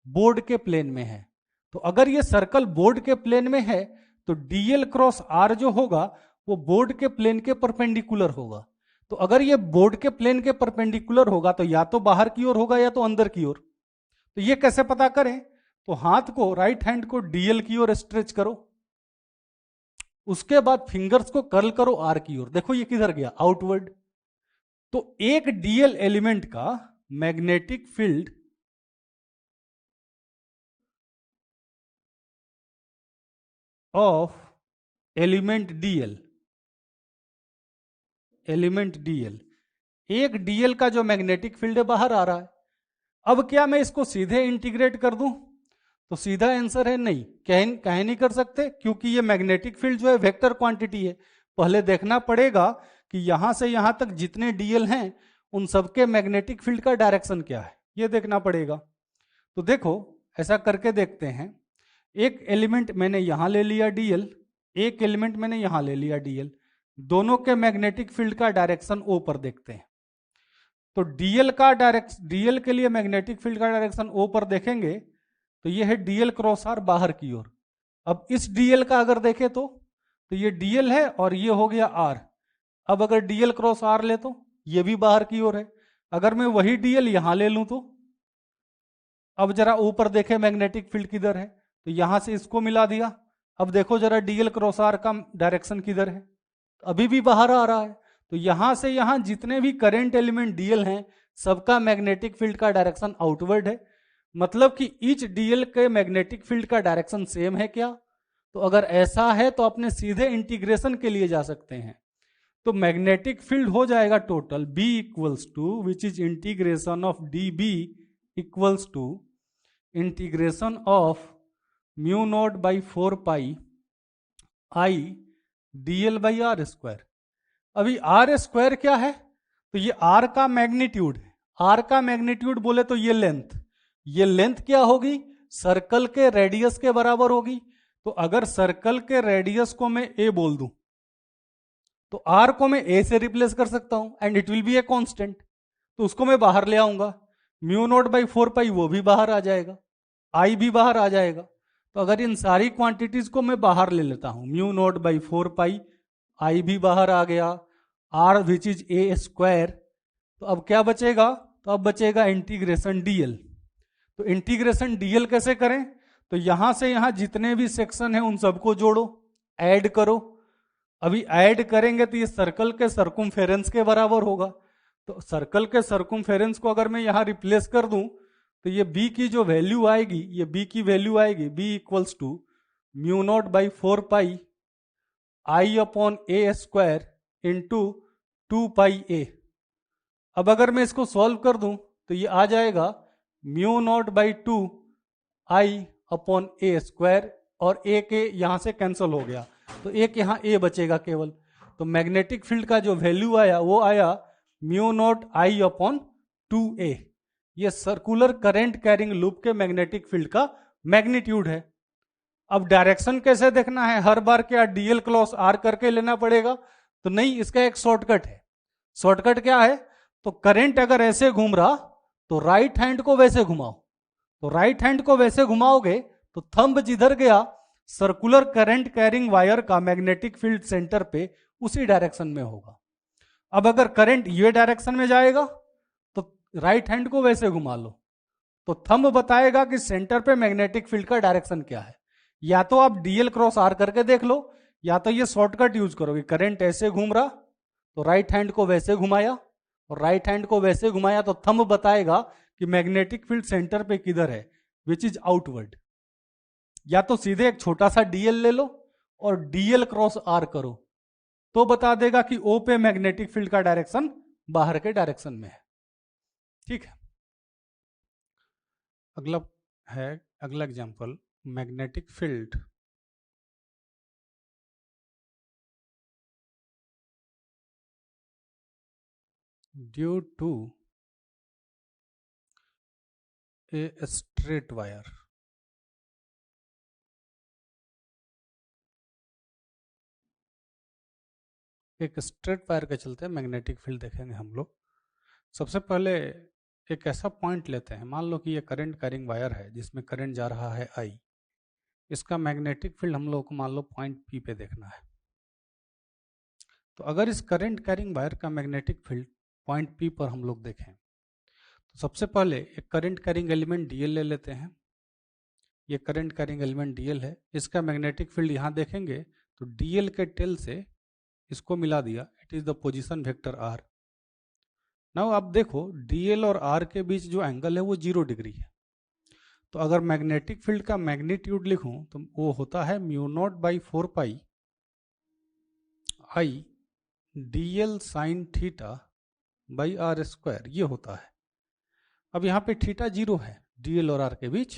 बोर्ड के प्लेन में है। तो अगर ये सर्कल बोर्ड के प्लेन में है तो डीएल क्रॉस आर जो होगा वो बोर्ड के प्लेन के परपेंडिकुलर होगा। तो अगर ये बोर्ड के प्लेन के परपेंडिकुलर होगा तो या तो बाहर की ओर होगा या तो अंदर की ओर। तो ये कैसे पता करें? तो हाथ को राइट हैंड को डीएल की ओर स्ट्रेच करो, उसके बाद फिंगर्स को कर्ल करो आर की ओर। देखो ये किधर गया? आउटवर्ड। तो एक डीएल एलिमेंट का magnetic field of element DL एक डीएल का जो मैग्नेटिक फील्ड है बाहर आ रहा है। अब क्या मैं इसको सीधे इंटीग्रेट कर दूं? तो सीधा आंसर है नहीं। कह नहीं कर सकते क्योंकि ये मैग्नेटिक फील्ड जो है वेक्टर क्वांटिटी है। पहले देखना पड़ेगा कि यहां से यहां तक जितने डीएल हैं उन सबके मैग्नेटिक फील्ड का डायरेक्शन क्या है ये देखना पड़ेगा। तो देखो ऐसा करके देखते हैं। एक एलिमेंट मैंने यहां ले लिया डीएल, एक एलिमेंट मैंने यहां ले लिया डीएल। दोनों के मैग्नेटिक फील्ड का डायरेक्शन ओ पर देखते हैं। तो डीएल के लिए मैग्नेटिक फील्ड का डायरेक्शन ओ पर देखेंगे तो ये है डीएल क्रॉस आर बाहर की ओर। अब इस डीएल का अगर देखें तो ये डीएल है और ये हो गया आर। अब अगर डीएल क्रॉस आर ले तो ये भी बाहर की ओर है। अगर मैं वही डीएल यहां ले लूं तो अब जरा ऊपर देखें मैग्नेटिक फील्ड किधर है। तो यहां से इसको मिला दिया। अब देखो जरा डीएल क्रॉस आर का डायरेक्शन किधर है। अभी भी बाहर आ रहा है। तो यहां से यहां जितने भी करंट एलिमेंट डीएल हैं सबका मैग्नेटिक फील्ड का डायरेक्शन आउटवर्ड है। मतलब कि ईच डीएल के मैग्नेटिक फील्ड का डायरेक्शन सेम है क्या? तो अगर ऐसा है तो अपने सीधे इंटीग्रेशन के लिए जा सकते हैं। तो मैग्नेटिक फील्ड हो जाएगा total B equals to which is integration of D B equals to integration of mu naught by 4 pi I DL by R square. अभी आर स्क्वायर क्या है? तो ये आर का मैग्नीट्यूड है। आर का मैग्नीट्यूड बोले तो ये लेंथ क्या होगी? सर्कल के रेडियस के बराबर होगी। तो अगर सर्कल के रेडियस को मैं ए बोल दूं तो आर को मैं ए से रिप्लेस कर सकता हूं and it will B a constant. तो उसको मैं बाहर ले आऊंगा। म्यू नॉट बाई 4 पाई वो भी बाहर आ जाएगा, आई भी बाहर आ जाएगा। तो अगर इन सारी क्वांटिटीज को मैं बाहर ले लेता हूं, mu naught by 4 pi, I भी बाहर आ गया, R which is a square, तो अब क्या बचेगा? तो अब बचेगा इंटीग्रेशन डीएल। तो इंटीग्रेशन डीएल कैसे करें? तो यहां से यहां जितने भी सेक्शन हैं उन सबको जोड़ो, ऐड करो। अभी ऐड करेंगे तो ये सर्कल के सर्कुम्फेरेंस के बराबर होगा। तो सर्कल के सर्कुम्फेरेंस को अगर मैं यहां रिप्लेस कर दूं तो ये b की जो वैल्यू आएगी, ये b की वैल्यू आएगी b equals to mu naught by 4 pi I upon a square into 2 pi a. अब अगर मैं इसको सॉल्व कर दूं तो ये आ जाएगा mu naught by 2 I upon a square, और ए के यहां से कैंसिल हो गया तो एक यहां ए बचेगा केवल। तो मैग्नेटिक फील्ड का जो वैल्यू आया वो आया म्यू नॉट आई अपॉन 2a। ये सर्कुलर करंट कैरिंग लूप के मैग्नेटिक फील्ड का मैग्नीट्यूड है। अब डायरेक्शन कैसे देखना है, हर बार क्या डीएल क्रॉस आर करके लेना पड़ेगा? तो नहीं, इसका एक शॉर्टकट है। शॉर्टकट क्या है? तो करंट अगर ऐसे घूम रहा तो राइट हैंड को वैसे घुमाओ, तो राइट हैंड को वैसे घुमाओगे तो थंब जिधर गया सर्कुलर करंट कैरिंग वायर का मैग्नेटिक फील्ड सेंटर पे उसी डायरेक्शन में होगा। अब अगर करंट ये डायरेक्शन में जाएगा तो राइट हैंड को वैसे घुमा लो, तो थंब बताएगा कि सेंटर पे मैग्नेटिक फील्ड का डायरेक्शन क्या है। या तो आप डीएल क्रॉस आर करके देख लो, या तो ये शॉर्टकट यूज करोगे, करंट ऐसे घूम रहा तो राइट हैंड को वैसे घुमाया, और राइट हैंड को वैसे घुमाया तो थंब बताएगा कि मैग्नेटिक फील्ड सेंटर पे किधर है, विच इज आउटवर्ड। या तो सीधे एक छोटा सा डीएल ले लो और डीएल क्रॉस आर करो, तो बता देगा कि ओ पे मैग्नेटिक फील्ड का डायरेक्शन बाहर के डायरेक्शन में है। ठीक है, अगला example, magnetic field due to a straight wire. एक स्ट्रेट वायर के चलते मैग्नेटिक फील्ड देखेंगे हम लोग। सबसे पहले एक ऐसा पॉइंट लेते हैं, मान लो कि ये करंट कैरिंग वायर है जिसमें करंट जा रहा है आई। इसका मैग्नेटिक फील्ड हम लोग को मान लो पॉइंट पी पे देखना है। तो अगर इस करंट कैरिंग वायर का मैग्नेटिक फील्ड पॉइंट पी पर हम लोग देखें तो सबसे पहले एक करंट कैरिंग एलिमेंट डीएल ले लेते हैं। ये करंट कैरिंग एलिमेंट डीएल है, इसका मैग्नेटिक फील्ड यहाँ देखेंगे तो डीएल के टेल से इसको मिला दिया, it is the position vector R. Now आप देखो डीएल और आर के बीच जो एंगल है वो 0 डिग्री है। तो अगर मैग्नेटिक फील्ड का मैग्नीट्यूड लिखूं तो वो होता है mu naught by 4 pi I DL sine theta by R square, ये होता है। अब यहाँ पे थीटा 0 है डीएल और आर के बीच,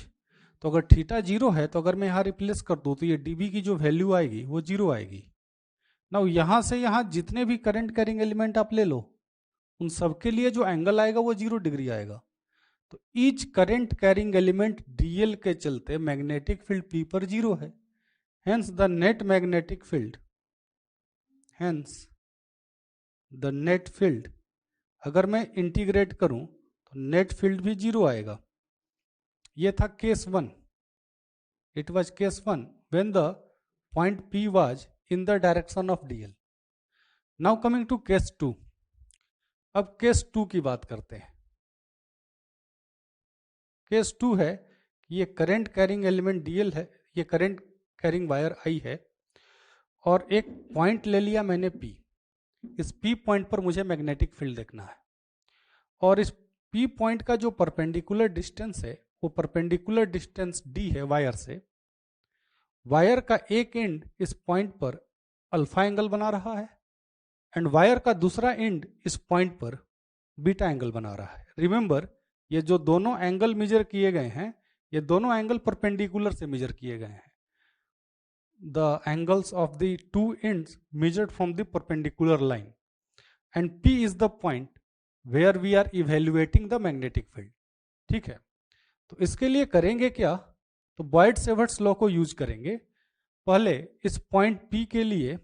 तो अगर थीटा 0 है तो अगर मैं यहाँ रिप्लेस कर दूं तो ये डीबी की जो वैल्यू आएगी वो 0 आएगी। नाउ यहाँ से यहाँ जितने भी करंट कैरिंग एलिमेंट आप ले लो उन सबके लिए जो एंगल आएगा वो 0 डिग्री आएगा। तो each current carrying element DL के चलते मैग्नेटिक फील्ड पी पर 0 है। Hence the net magnetic field, hence the net field, अगर मैं इंटीग्रेट करूं तो नेट फील्ड भी 0 आएगा। ये था case 1, it was case 1 when the point P was in the direction of DL. Now coming to case 2। अब केस 2 की बात करते हैं। केस 2 है कि ये करंट कैरिंग एलिमेंट डीएल है, ये करंट कैरिंग वायर आई है, और एक पॉइंट ले लिया मैंने P। इस P पॉइंट पर मुझे मैग्नेटिक फील्ड देखना है, और इस P पॉइंट का जो परपेंडिकुलर डिस्टेंस है वो परपेंडिकुलर डिस्टेंस D है वायर से। वायर का एक एंड इस पॉइंट पर अल्फा एंगल बना रहा है एंड वायर का दूसरा एंड इस पॉइंट पर बीटा एंगल बना रहा है। रिमेंबर, ये जो दोनों एंगल मेजर किए गए हैं ये दोनों एंगल परपेंडिकुलर से मेजर किए गए हैं। The angles of the two ends measured from the perpendicular line, and P is the point where we are evaluating the magnetic field। ठीक है, तो इसके लिए करेंगे क्या, तो बॉयड-सेवर्ट्स लॉ को यूज करेंगे। पहले इस पॉइंट P के लिए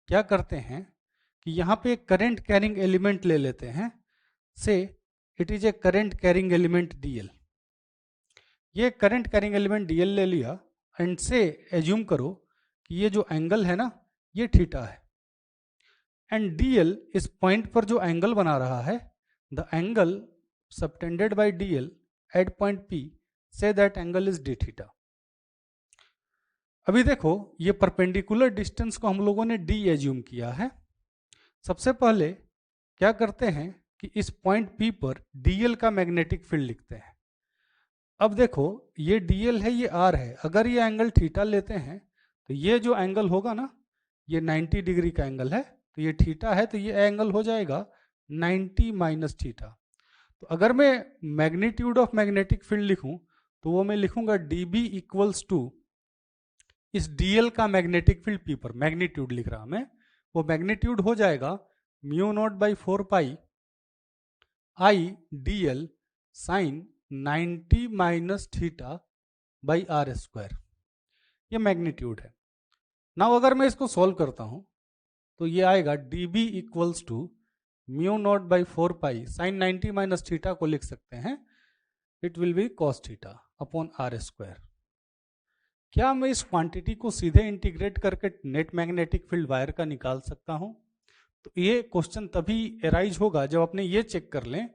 क्या करते हैं कि यहां पे एक करंट कैरिंग एलिमेंट ले लेते हैं, say it is A current carrying element DL। ये करंट कैरिंग एलिमेंट DL ले लिया एंड से एज्यूम करो कि ये जो एंगल है ना ये थीटा है, एंड DL इस पॉइंट पर जो एंगल बना रहा है, the angle subtended by DL at point P से that angle is d theta. अभी देखो ये परपेंडिकुलर डिस्टेंस को हम लोगों ने D एज्यूम किया है। सबसे पहले क्या करते हैं कि इस पॉइंट P पर dl का मैग्नेटिक फील्ड लिखते हैं। अब देखो ये dl है, ये r है, अगर ये एंगल थीटा लेते हैं तो ये जो एंगल होगा ना, ये 90 डिग्री का एंगल है, तो ये थीटा है, तो ये एंगल हो जाएगा 90 माइनस थीटा। तो अगर मैं मैग्नीट्यूड ऑफ मैग्नेटिक फील्ड लिखूं तो वो मैं लिखूंगा dB इक्वल्स टू इस dl का मैग्नेटिक फील्ड P पर, मैग्नीट्यूड लिख रहा मैं, वो मैग्नीट्यूड हो जाएगा mu naught by 4 pi I dl sine 90 minus theta by R square, ये मैग्नीट्यूड है। नाउ अगर मैं इसको सॉल्व करता हूं तो ये आएगा dB equals to mu naught by 4 pi sine 90 minus theta को लिख सकते हैं, it will be cos theta upon R square. क्या मैं इस क्वांटिटी को सीधे इंटीग्रेट करके नेट मैग्नेटिक फील्ड वायर का निकाल सकता हूं? तो ये क्वेश्चन तभी एराइज होगा जब अपने ये चेक कर लें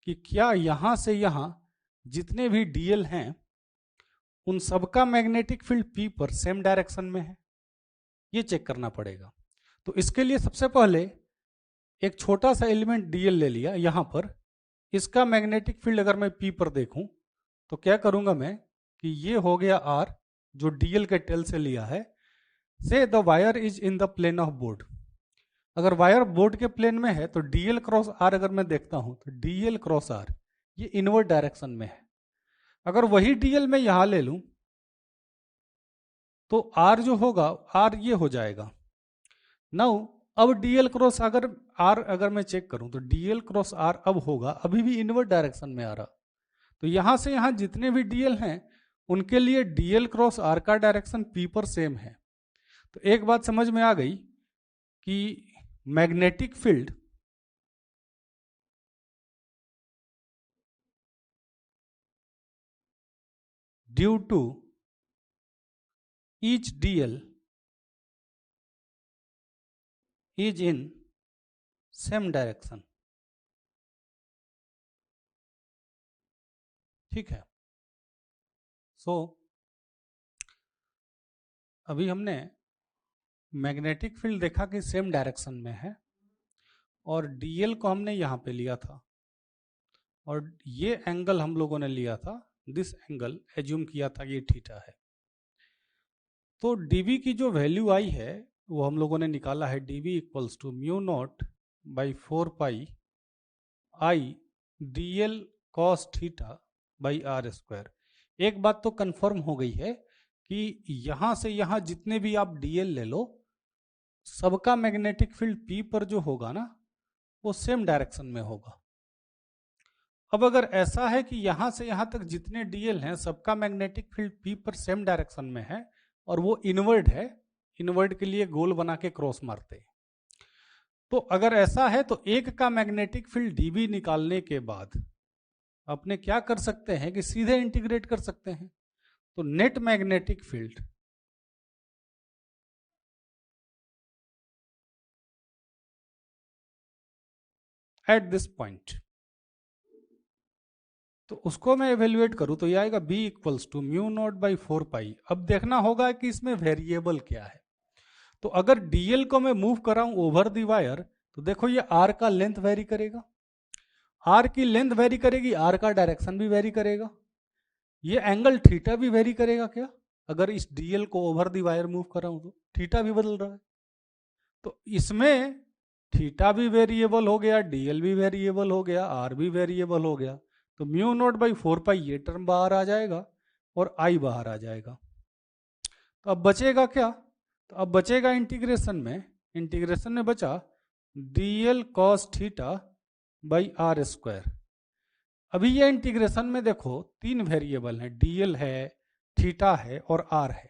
कि क्या यहां से यहां जितने भी डीएल हैं उन सबका मैग्नेटिक फील्ड P पर सेम डायरेक्शन में है, ये चेक करना पड़ेगा। तो इसके लिए सबसे पहले एक छोटा सा एलिमेंट डीएल ले लिया यहां पर, इसका मैग्नेटिक फील्ड अगर मैं P पर देखूं तो क्या करूंगा मैं कि ये हो गया R जो डीएल के टेल से लिया है, say the wire is in the plane of board. अगर वायर बोर्ड के प्लेन में है तो डीएल क्रॉस आर अगर मैं देखता हूं तो डीएल क्रॉस आर ये इनवर्ट डायरेक्शन में है। अगर वही डीएल मैं यहां ले लूं तो आर जो होगा आर ये हो जाएगा। नाउ अब डीएल क्रॉस अगर आर अगर मैं चेक करूं तो डीएल क्रॉस आर अब होगा अभी भी इनवर्ट डायरेक्शन में आ रहा, तो यहां से यहां जितने भी डीएल हैं उनके लिए डीएल क्रॉस आर का डायरेक्शन P पर सेम है। तो एक बात समझ में आ गई कि magnetic field due to each DL is in same direction. ठीक है, सो अभी हमने मैग्नेटिक फील्ड देखा कि सेम डायरेक्शन में है और डीएल को हमने यहां पे लिया था और ये एंगल हम लोगों ने लिया था, दिस एंगल एज्यूम किया था ये थीटा है। तो dB की जो वैल्यू आई है वो हम लोगों ने निकाला है dB equals to mu naught by 4 pi I dl cos theta by R square. एक बात तो कंफर्म हो गई है कि यहां से यहां जितने भी आप dl ले लो सबका मैग्नेटिक फील्ड P पर जो होगा ना वो सेम डायरेक्शन में होगा। अब अगर ऐसा है कि यहां से यहां तक जितने डीएल हैं सबका मैग्नेटिक फील्ड P पर सेम डायरेक्शन में है और वो इनवर्ड है, इनवर्ड के लिए गोल बना के क्रॉस मारते हैं, तो अगर ऐसा है तो एक का मैग्नेटिक फील्ड dB निकालने के बाद अपने क्या कर सकते हैं कि सीधे इंटीग्रेट कर सकते हैं। तो net magnetic field at this point, तो उसको मैं एवेल्युएट करूं तो ये आएगा B equals to mu naught by 4 pi. अब देखना होगा कि इसमें वेरिएबल क्या है। तो अगर डीएल को मैं मूव कराऊं ओवर दी वायर तो देखो ये आर का लेंथ वेरी करेगा, आर की लेंथ वेरी करेगी, आर का डायरेक्शन भी वेरी करेगा, ये एंगल थीटा भी वेरी करेगा। क्या अगर इस डीएल को ओवर दी वायर मूव कराऊं तो थीटा भी बदल रहा है, तो इसमें थीटा भी वेरिएबल हो गया, डीएल भी वेरिएबल हो गया, आर भी वेरिएबल हो गया। तो म्यू नॉट बाई 4 पाई ये टर्म बाहर आ जाएगा और आई बाहर आ जाएगा। तो अब बचेगा क्या? तो अब बचेगा इंटीग्रेशन में बचा dl cos theta by R square. अभी ये इंटीग्रेशन में देखो तीन वेरिएबल हैं, dl है, थीटा है और r है।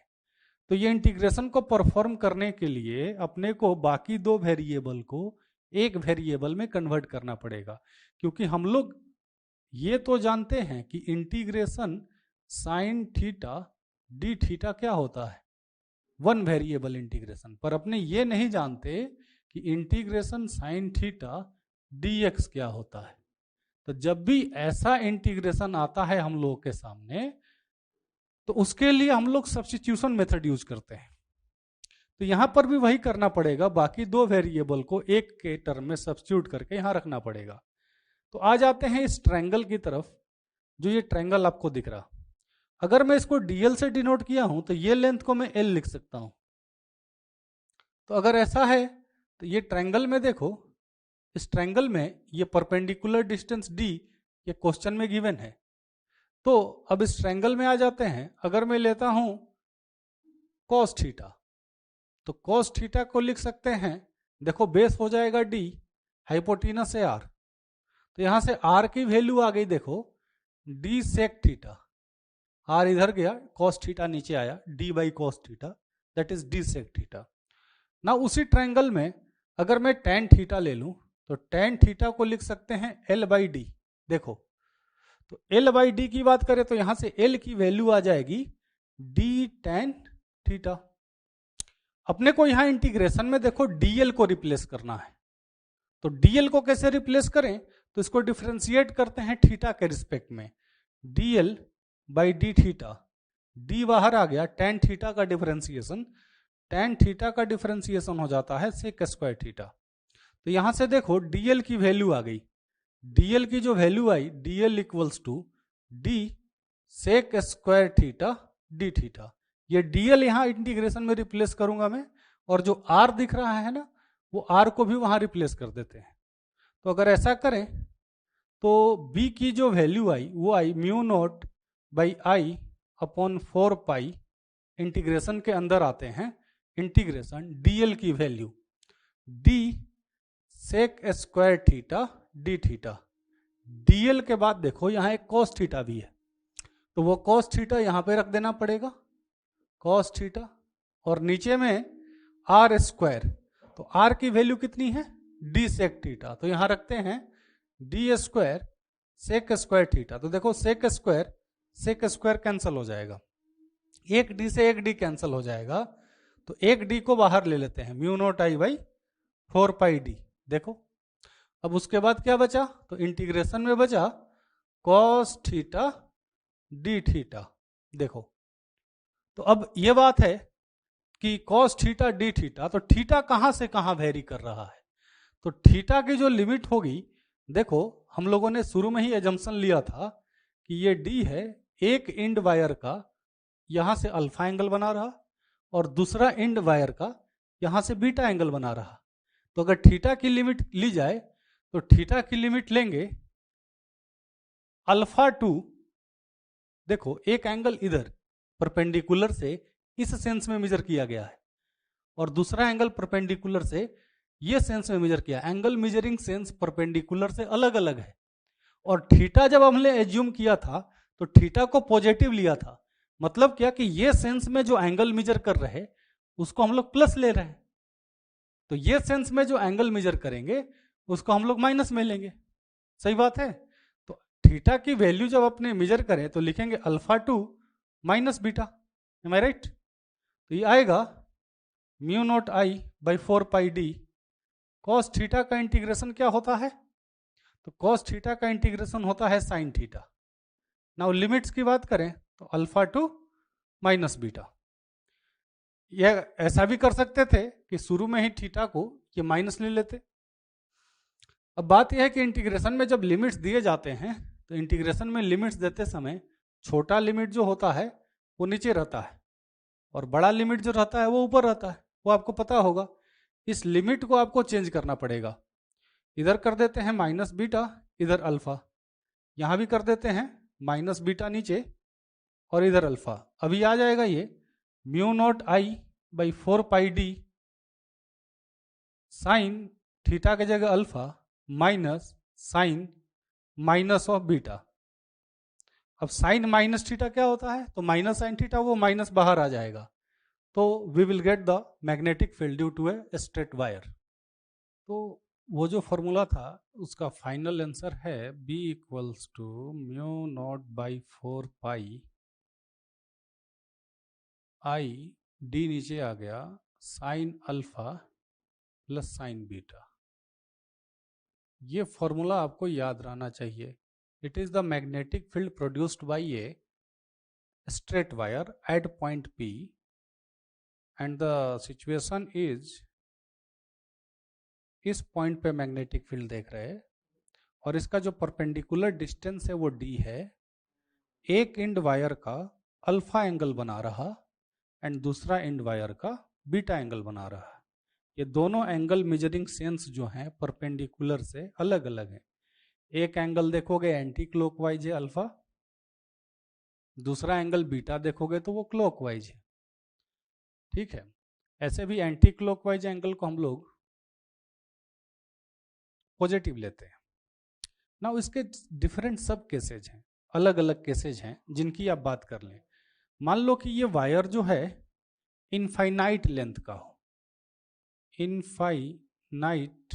तो ये इंटीग्रेशन को परफॉर्म करने के लिए अपने को बाकी दो वेरिएबल को एक वेरिएबल में कन्वर्ट करना पड़ेगा, क्योंकि हम लोग ये तो जानते हैं कि integration sine theta D theta क्या होता है, वन वेरिएबल इंटीग्रेशन, पर अपने ये नहीं जानते कि इंटीग्रेशन साइन थीटा dx क्या होता है। तो जब भी ऐसा इंटीग्रेशन आता है हम लोगों के सामने तो उसके लिए हम लोग सब्स्टिट्यूशन मेथड यूज करते हैं। तो यहां पर भी वही करना पड़ेगा, बाकी दो वेरिएबल को एक के टर्म में सब्स्टिट्यूट करके यहां रखना पड़ेगा। तो आ जाते हैं इस ट्रायंगल की तरफ, जो ये ट्रायंगल आपको दिख रहा। अगर मैं इसको डीएल से डिनोट किया हूं तो ये लेंथ को मैं एल लिख सकता हूं। तो अगर ऐसा है तो ये ट्रायंगल में देखो, इस ट्रायंगल में ये परपेंडिकुलर डिस्टेंस डी ये क्वेश्चन में गिवन है। तो अब इस ट्रायंगल में आ जाते हैं। अगर मैं लेता हूं cos थीटा, तो cos थीटा को लिख सकते हैं, देखो बेस हो जाएगा डी, हाइपोटेनस है आर, तो यहां से आर की वैल्यू आ गई, देखो डी सेक थीटा, आर इधर गया, cos थीटा नीचे आया, d by cos theta, that is d sec theta. ना उसी ट्रायंगल में अगर मैं tan थीटा ले लूं तो tan थीटा को लिख सकते हैं L बाई डी। देखो तो L बाई डी की बात करें तो यहां से L की वैल्यू आ जाएगी d tan थीटा। अपने को यहां इंटीग्रेशन में देखो dl को रिप्लेस करना है, तो dl को कैसे रिप्लेस करें, तो इसको डिफ्रेंशिएट करते हैं थीटा के रिस्पेक्ट में, dl by D theta, d बाहर आ गया, tan थीटा का डिफ्रेंशिएशन, tan थीटा का डिफरेंशिएशन हो जाता है सेक स्क्वायर थीटा। तो यहां से देखो dl की वैल्यू आ गई, dl की जो वैल्यू आई dl equals to d sec square theta D theta. ये dl यहां इंटीग्रेशन में रिप्लेस करूंगा मैं, और जो r दिख रहा है ना वो r को भी वहां रिप्लेस कर देते हैं। तो अगर ऐसा करें तो b की जो वैल्यू आई वो I mu naught by I upon 4 pi, integration के अंदर आते हैं, इंटीग्रेशन dl की value d sec square theta D theta, dl के बाद देखो यहां एक cos थीटा भी है, तो वो cos थीटा यहां पे रख देना पड़ेगा, cos थीटा, और नीचे में r स्क्वायर, तो r की वैल्यू कितनी है d सेक थीटा, तो यहां रखते हैं d square sec square theta. तो देखो सेक स्क्वायर कैंसिल हो जाएगा, एक d से एक d कैंसिल हो जाएगा, तो एक d को बाहर ले लेते हैं, mu naught I by 4 pi D. देखो अब उसके बाद क्या बचा, तो इंटीग्रेशन में बचा cos थीटा डी थीटा। देखो तो अब ये बात है कि cos थीटा डी थीटा, तो थीटा कहां से कहां वेरी कर रहा है, तो थीटा की जो लिमिट होगी, देखो हम लोगों ने शुरू में ही एजम्पशन लिया था कि ये डी है, एक इंड वायर का यहां से अल्फा एंगल बना रहा और दूसरा इंड वायर का यहां से बीटा एंगल बना रहा। तो अगर थीटा की लिमिट ली जाए तो थीटा की लिमिट लेंगे अल्फा टू, देखो एक एंगल इधर परपेंडिकुलर से इस सेंस में मेजर किया गया है और दूसरा एंगल परपेंडिकुलर से ये सेंस में मेजर किया, एंगल मेजरिंग सेंस परपेंडिकुलर से अलग अलग है। और थीटा जब हमने एज्यूम किया था तो थीटा को पॉजिटिव लिया था, मतलब क्या कि ये सेंस में जो एंगल मेजर कर रहे उसको हम लोग प्लस ले रहे हैं, तो ये सेंस में जो एंगल मेजर करेंगे उसको हम लोग माइनस में लेंगे। सही बात है। तो थीटा की वैल्यू जब अपने मेजर करें तो लिखेंगे alpha two minus beta, am I right. तो ये आएगा mu naught I by 4 pi d. Cos theta का इंटीग्रेशन क्या होता है, तो कॉस थीटा का इंटीग्रेशन होता है साइन थीटा। नाउ लिमिट्स की बात करें तो अल्फा टू माइनस बीटा। यह ऐसा भी कर सकते थे कि शुरू में ही थीटा को ये माइनस ले लेते। अब बात यह है कि इंटीग्रेशन में जब लिमिट्स दिए जाते हैं तो इंटीग्रेशन में लिमिट्स देते समय छोटा लिमिट जो होता है वो नीचे रहता है और बड़ा लिमिट जो रहता है वो ऊपर रहता है, वो आपको पता होगा। इस लिमिट को आपको चेंज करना पड़ेगा, इधर कर देते हैं माइनस बीटा, इधर अल्फा, यहां भी कर देते हैं माइनस बीटा नीचे और इधर अल्फा। अभी आ जाएगा ये mu naught I by 4 pi d sine theta की जगह alpha minus sine minus of beta. अब साइन माइनस थीटा क्या होता है, तो माइनस साइन थीटा, वो माइनस बाहर आ जाएगा, तो we will get the magnetic field due to a straight wire. तो वो जो फॉर्मूला था उसका फाइनल आंसर है B equals to mu naught by 4 pi I d, नीचे आ गया sine alpha plus sign beta. ये फॉर्मूला आपको याद रहना चाहिए। It is the magnetic field produced by A straight wire eight point P and the situation is, इस point पे magnetic field देख रहे हैं और इसका जो परपेंडिकुलर डिस्टेंस है वो डी है, एक एंड वायर का अल्फा एंगल बना रहा एंड दूसरा एंड वायर का बीटा एंगल बना रहा। ये दोनों एंगल मेजरिंग सेंस जो हैं परपेंडिकुलर से अलग अलग हैं। एक एंगल देखोगे एंटी क्लॉकवाइज है अल्फा, दूसरा एंगल बीटा देखोगे तो वो क्लॉकवाइज है। ठीक है, ऐसे भी एंटी क्लॉकवाइज एंगल को हम लोग पॉजिटिव लेते हैं ना। इसके डिफरेंट सब केसेज हैं, अलग अलग केसेज हैं जिनकी आप बात कर लें। मान लो कि ये वायर जो है इनफाइनाइट लेंथ का हो, इनफाइनाइट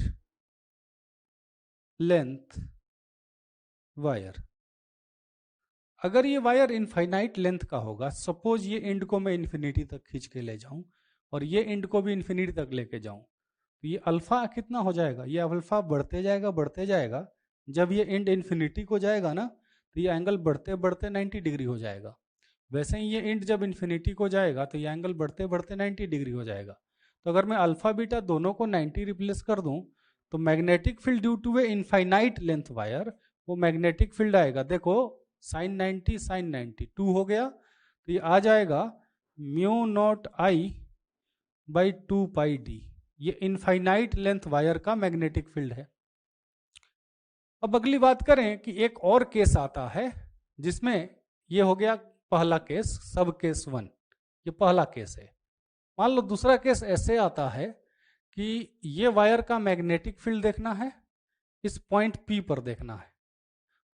लेंथ वायर। अगर ये वायर इनफाइनाइट लेंथ का होगा, सपोज ये एंड को मैं इन्फिनिटी तक खींच के ले जाऊं और ये एंड को भी इन्फिनिटी तक लेके जाऊं, तो ये अल्फा कितना हो जाएगा, ये अल्फा बढ़ते जाएगा बढ़ते जाएगा। जब ये एंड इन्फिनिटी को जाएगा ना तो ये एंगल बढ़ते बढ़ते 90 डिग्री हो जाएगा। वैसे ही ये एंड जब इन्फिनिटी को जाएगा तो ये एंगल बढ़ते बढ़ते 90 डिग्री हो जाएगा। तो अगर मैं अल्फा बीटा दोनों को 90 रिप्लेस कर दूं तो magnetic field due to a infinite length wire, वो मैग्नेटिक फील्ड आएगा, देखो साइन 90 साइन 90 2 हो गया, तो ये आ जाएगा mu naught I by 2 pi D. ये इनफाइनाइट लेंथ वायर का मैग्नेटिक फील्ड है। अब अगली बात करें कि एक और केस आता है जिसमें ये हो गया पहला केस, सब केस 1, ये पहला केस है। मान लो दूसरा केस ऐसे आता है कि ये वायर का मैग्नेटिक फील्ड देखना है, इस पॉइंट P पर देखना है,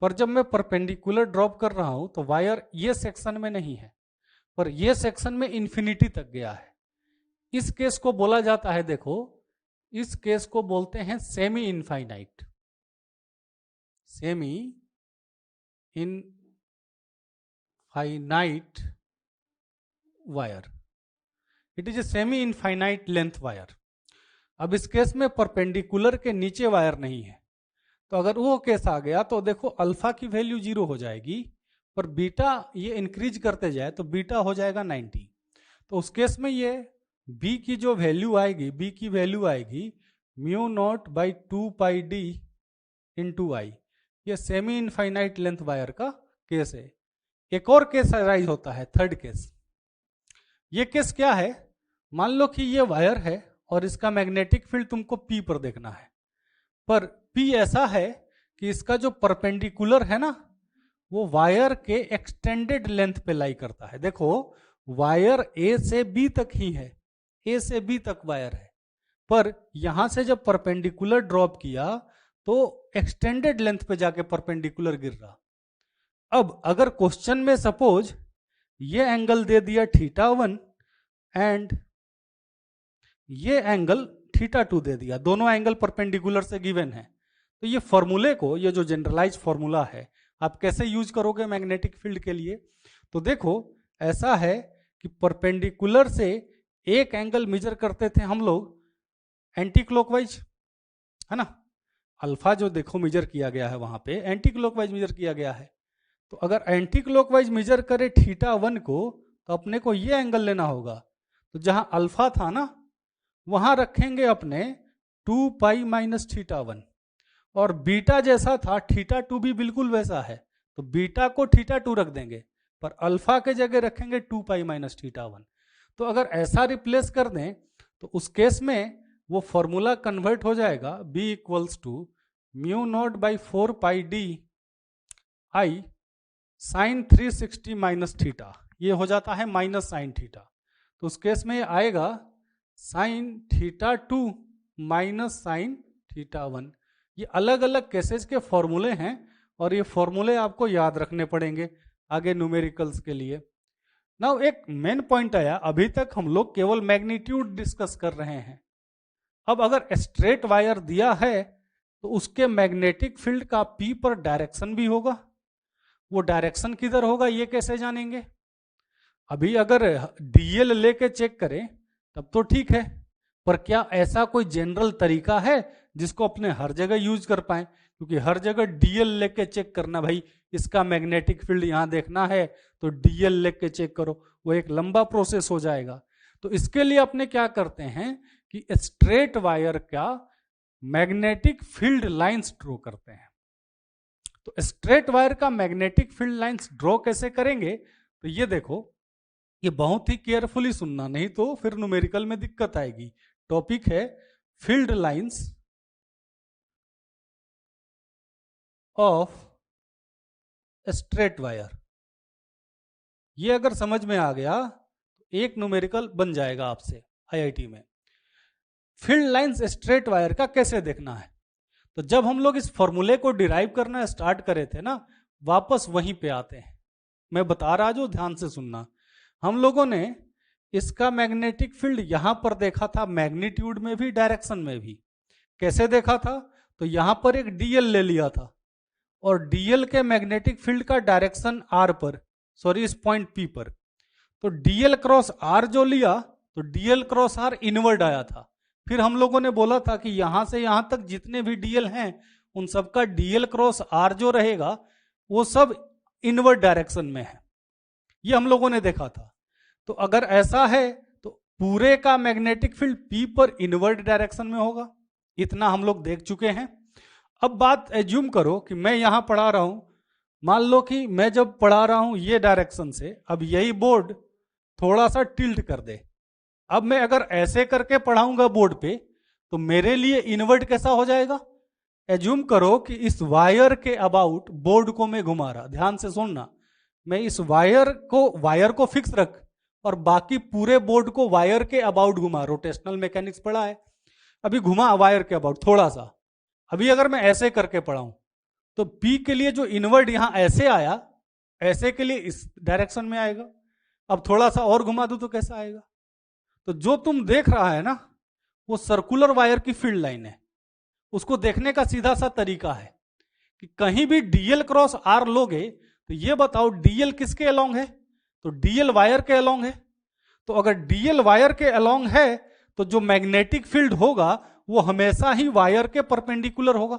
पर जब मैं परपेंडिकुलर ड्रॉप कर रहा हूं तो वायर ये सेक्शन में नहीं है, पर ये सेक्शन में इंफिनिटी तक गया है। इस केस को बोला जाता है, देखो इस केस को बोलते हैं semi infinite, semi infinite wire. It is a semi infinite length wire. अब इस केस में परपेंडिकुलर के नीचे वायर नहीं है, तो अगर वो केस आ गया तो देखो अल्फा की वैल्यू 0 हो जाएगी, पर बीटा ये इंक्रीज करते जाए तो बीटा हो जाएगा 90। तो उस केस में ये बी की जो वैल्यू आएगी, बी की वैल्यू आएगी mu naught by 2 pi d into I. ये सेमी इनफाइनाइट लेंथ वायर का केस है। एक और केस अराइज होता है, थर्ड केस। ये केस क्या है, मान लो कि ये वायर है और इसका मैग्नेटिक फील्ड तुमको P पर देखना है, पर P ऐसा है कि इसका जो परपेंडिकुलर है ना वो वायर के एक्सटेंडेड लेंथ पे लाई करता है। देखो वायर A से B तक ही है, A से B तक वायर है, पर यहां से जब परपेंडिकुलर ड्रॉप किया तो एक्सटेंडेड लेंथ पे जाके परपेंडिकुलर गिर रहा। अब अगर क्वेश्चन में सपोज ये एंगल दे दिया θ1 एंड ये एंगल θ2 दे दिया, दोनों एंगल परपेंडिकुलर से गिवन है, तो ये फॉर्मूले को, ये जो जनरलाइज फॉर्मूला है, आप कैसे यूज करोगे मैग्नेटिक फील्ड के लिए। तो देखो ऐसा है कि परपेंडिकुलर से एक एंगल मेजर करते थे हम लोग एंटी क्लॉकवाइज, है ना, अल्फा जो देखो मेजर किया गया है वहां पे एंटी क्लॉकवाइज मेजर किया गया है। तो अगर एंटी क्लॉकवाइज मेजर करे θ1 को तो अपने को ये एंगल लेना होगा, तो जहां अल्फा था ना वहां रखेंगे अपने 2 पाई माइनस θ1, और बीटा जैसा था θ2 भी बिल्कुल वैसा है, तो बीटा को θ2 रख देंगे, पर अल्फा के जगह रखेंगे 2 पाई माइनस θ1। तो अगर ऐसा रिप्लेस कर दें तो उस केस में वो फॉर्मूला कन्वर्ट हो जाएगा B equals to mu naught by 4 pi d I sine 360 minus theta, ये हो जाता है माइनस साइन थीटा। तो उस केस में आएगा साइन θ2 माइनस साइन θ1। ये अलग अलग केसेस के फॉर्मूले हैं और ये फॉर्मूले आपको याद रखने पड़ेंगे आगे न्यूमेरिकल्स के लिए। नाउ एक मेन पॉइंट आया, अभी तक हम लोग केवल मैग्नीट्यूड डिस्कस कर रहे हैं। अब अगर स्ट्रेट वायर दिया है तो उसके मैग्नेटिक फील्ड का P पर डायरेक्शन भी होगा, वो डायरेक्शन किधर होगा ये कैसे जानेंगे। अभी अगर DL लेके चेक करें तब तो ठीक है, पर क्या ऐसा कोई जनरल तरीका है जिसको अपने हर जगह यूज कर पाए, क्योंकि हर जगह DL लेके चेक करना, भाई इसका मैग्नेटिक फील्ड यहां देखना है तो DL लेके चेक करो, वो एक लंबा प्रोसेस हो जाएगा। तो इसके लिए अपने क्या करते हैं कि स्ट्रेट वायर का मैग्नेटिक फील्ड लाइंस ड्रॉ करते हैं। तो स्ट्रेट वायर का मैग्नेटिक फील्ड लाइंस ड्रॉ कैसे करेंगे, तो ये देखो, ये बहुत ही केयरफुली सुनना, नहीं तो फिर न्यूमेरिकल में दिक्कत आएगी। टॉपिक है field lines of straight wire. ये अगर समझ में आ गया तो एक न्यूमेरिकल बन जाएगा आपसे आईआईटी में। फील्ड लाइंस स्ट्रेट वायर का कैसे देखना है, तो जब हम लोग इस फॉर्मूले को डिराइव करना स्टार्ट करे थे ना, वापस वहीं पे आते हैं। मैं बता रहा जो ध्यान से सुनना। हम लोगों ने इसका मैग्नेटिक फील्ड यहां पर देखा था, मैग्नीट्यूड में भी डायरेक्शन में भी। कैसे देखा था, तो यहां पर एक डीएल ले लिया था और डीएल के मैग्नेटिक फील्ड का डायरेक्शन आर पर, सॉरी इस पॉइंट पी पर, तो डीएल क्रॉस आर जो लिया तो डीएल क्रॉस आर इनवर्ड आया था। फिर हम लोगों ने बोला था कि यहां से यहां तक जितने भी डीएल हैं उन सबका डीएल क्रॉस आर जो रहेगा वो सब इनवर्ड डायरेक्शन में है। ये हम लोगों ने देखा था। तो अगर ऐसा है तो पूरे का मैग्नेटिक फील्ड पी पर इनवर्ड डायरेक्शन में होगा, इतना हम लोग देख चुके हैं। अब बात एज्यूम करो कि मैं यहां पढ़ा रहा हूं, मान लो कि मैं जब पढ़ा रहा हूं ये डायरेक्शन से, अब यही बोर्ड थोड़ा सा टिल्ट कर दे। अब मैं अगर ऐसे करके पढ़ाऊंगा बोर्ड पे तो मेरे लिए इनवर्ट कैसा हो जाएगा। एज्यूम करो कि इस वायर के अबाउट बोर्ड को मैं घुमा रहा, ध्यान से सुनना, मैं इस वायर को फिक्स रख और बाकी पूरे बोर्ड को वायर के अबाउट घुमा। रोटेशनल मैकेनिक्स पढ़ा है, अभी घुमा वायर के अबाउट थोड़ा सा। अभी अगर मैं ऐसे करके पढ़ाऊं तो P के लिए जो इनवर्ट यहां ऐसे आया, ऐसे के लिए इस डायरेक्शन में आएगा। अब थोड़ा सा और घुमा दूं तो कैसा आएगा। तो जो तुम देख रहा है ना वो सर्कुलर वायर की फील्ड लाइन है। उसको देखने का सीधा सा तरीका है कि कहीं भी डीएल क्रॉस आर लोगे तो ये बताओ डीएल किसके अलोंग है, तो डीएल वायर के अलोंग है। तो अगर डीएल वायर के अलोंग है तो जो मैग्नेटिक फील्ड होगा वो हमेशा ही वायर के परपेंडिकुलर होगा।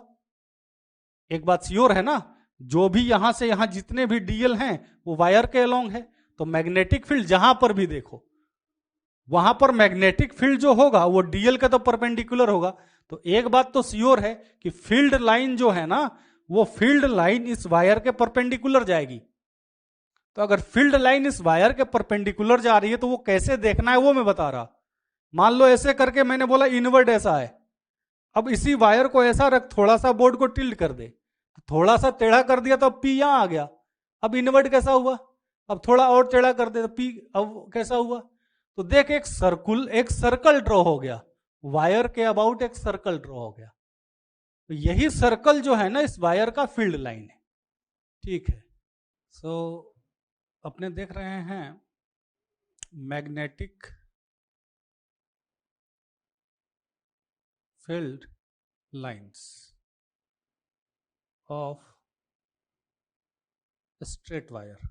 एक बात श्योर है ना, जो भी यहां से यहां जितने भी डीएल हैं वो वायर के अलोंग है। तो मैग्नेटिक फील्ड जहां पर भी देखो वहां पर मैग्नेटिक फील्ड जो होगा वो डीएल के तो परपेंडिकुलर होगा। तो एक बात तो श्योर है कि फील्ड लाइन जो है ना वो फील्ड लाइन इस वायर के परपेंडिकुलर जाएगी। तो अगर फील्ड लाइन इस वायर के परपेंडिकुलर जा रही है तो वो कैसे देखना है वो मैं बता रहा। मान लो ऐसे करके मैंने बोला इनवर्ड ऐसा है, अब इसी वायर को ऐसा रख, थोड़ा सा बोर्ड को टिल्ट कर दे, थोड़ा सा टेढ़ा कर दिया तो पी यहां आ गया। अब इनवर्ड कैसा हुआ, अब थोड़ा और टेढ़ा कर दे तो पी अब कैसा हुआ। तो देख एक सर्कल ड्रॉ हो गया, वायर के अबाउट एक सर्कल ड्रॉ हो गया। तो यही सर्कल जो है ना इस वायर का फील्ड लाइन है। ठीक है, सो अपने देख रहे हैं magnetic field lines of straight wire.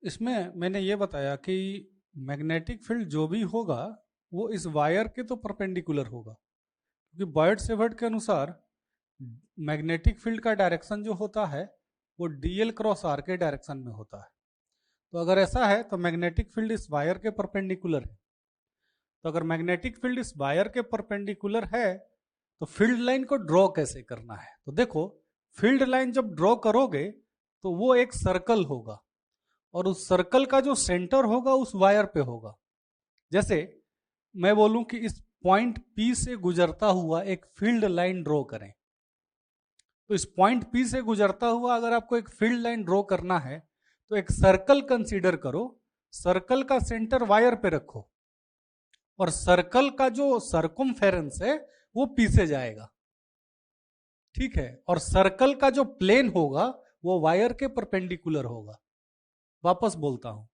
इसमें मैंने ये बताया कि मैग्नेटिक फील्ड जो भी होगा वो इस वायर के तो परपेंडिकुलर होगा, क्योंकि बॉयड-सेवर्ट के अनुसार मैग्नेटिक फील्ड का डायरेक्शन जो होता है वो डीएल क्रॉस आर के डायरेक्शन में होता है। तो अगर ऐसा है तो मैग्नेटिक फील्ड इस वायर के परपेंडिकुलर है। तो अगर मैग्नेटिक फील्ड इस वायर के परपेंडिकुलर है तो फील्ड लाइन को ड्रॉ कैसे करना है। तो देखो फील्ड लाइन जब ड्रॉ करोगे तो वो एक सर्कल होगा और उस सर्कल का जो सेंटर होगा उस वायर पे होगा। जैसे मैं बोलूं कि इस पॉइंट P से गुजरता हुआ एक फील्ड लाइन ड्रॉ करें, तो इस पॉइंट P से गुजरता हुआ अगर आपको एक फील्ड लाइन ड्रॉ करना है तो एक सर्कल कंसीडर करो, सर्कल का सेंटर वायर पे रखो और सर्कल का जो सर्कमफेरेंस है वो P से जाएगा। ठीक है, और सर्कल का जो प्लेन होगा वो वायर के परपेंडिकुलर होगा। वापस बोलता हूं,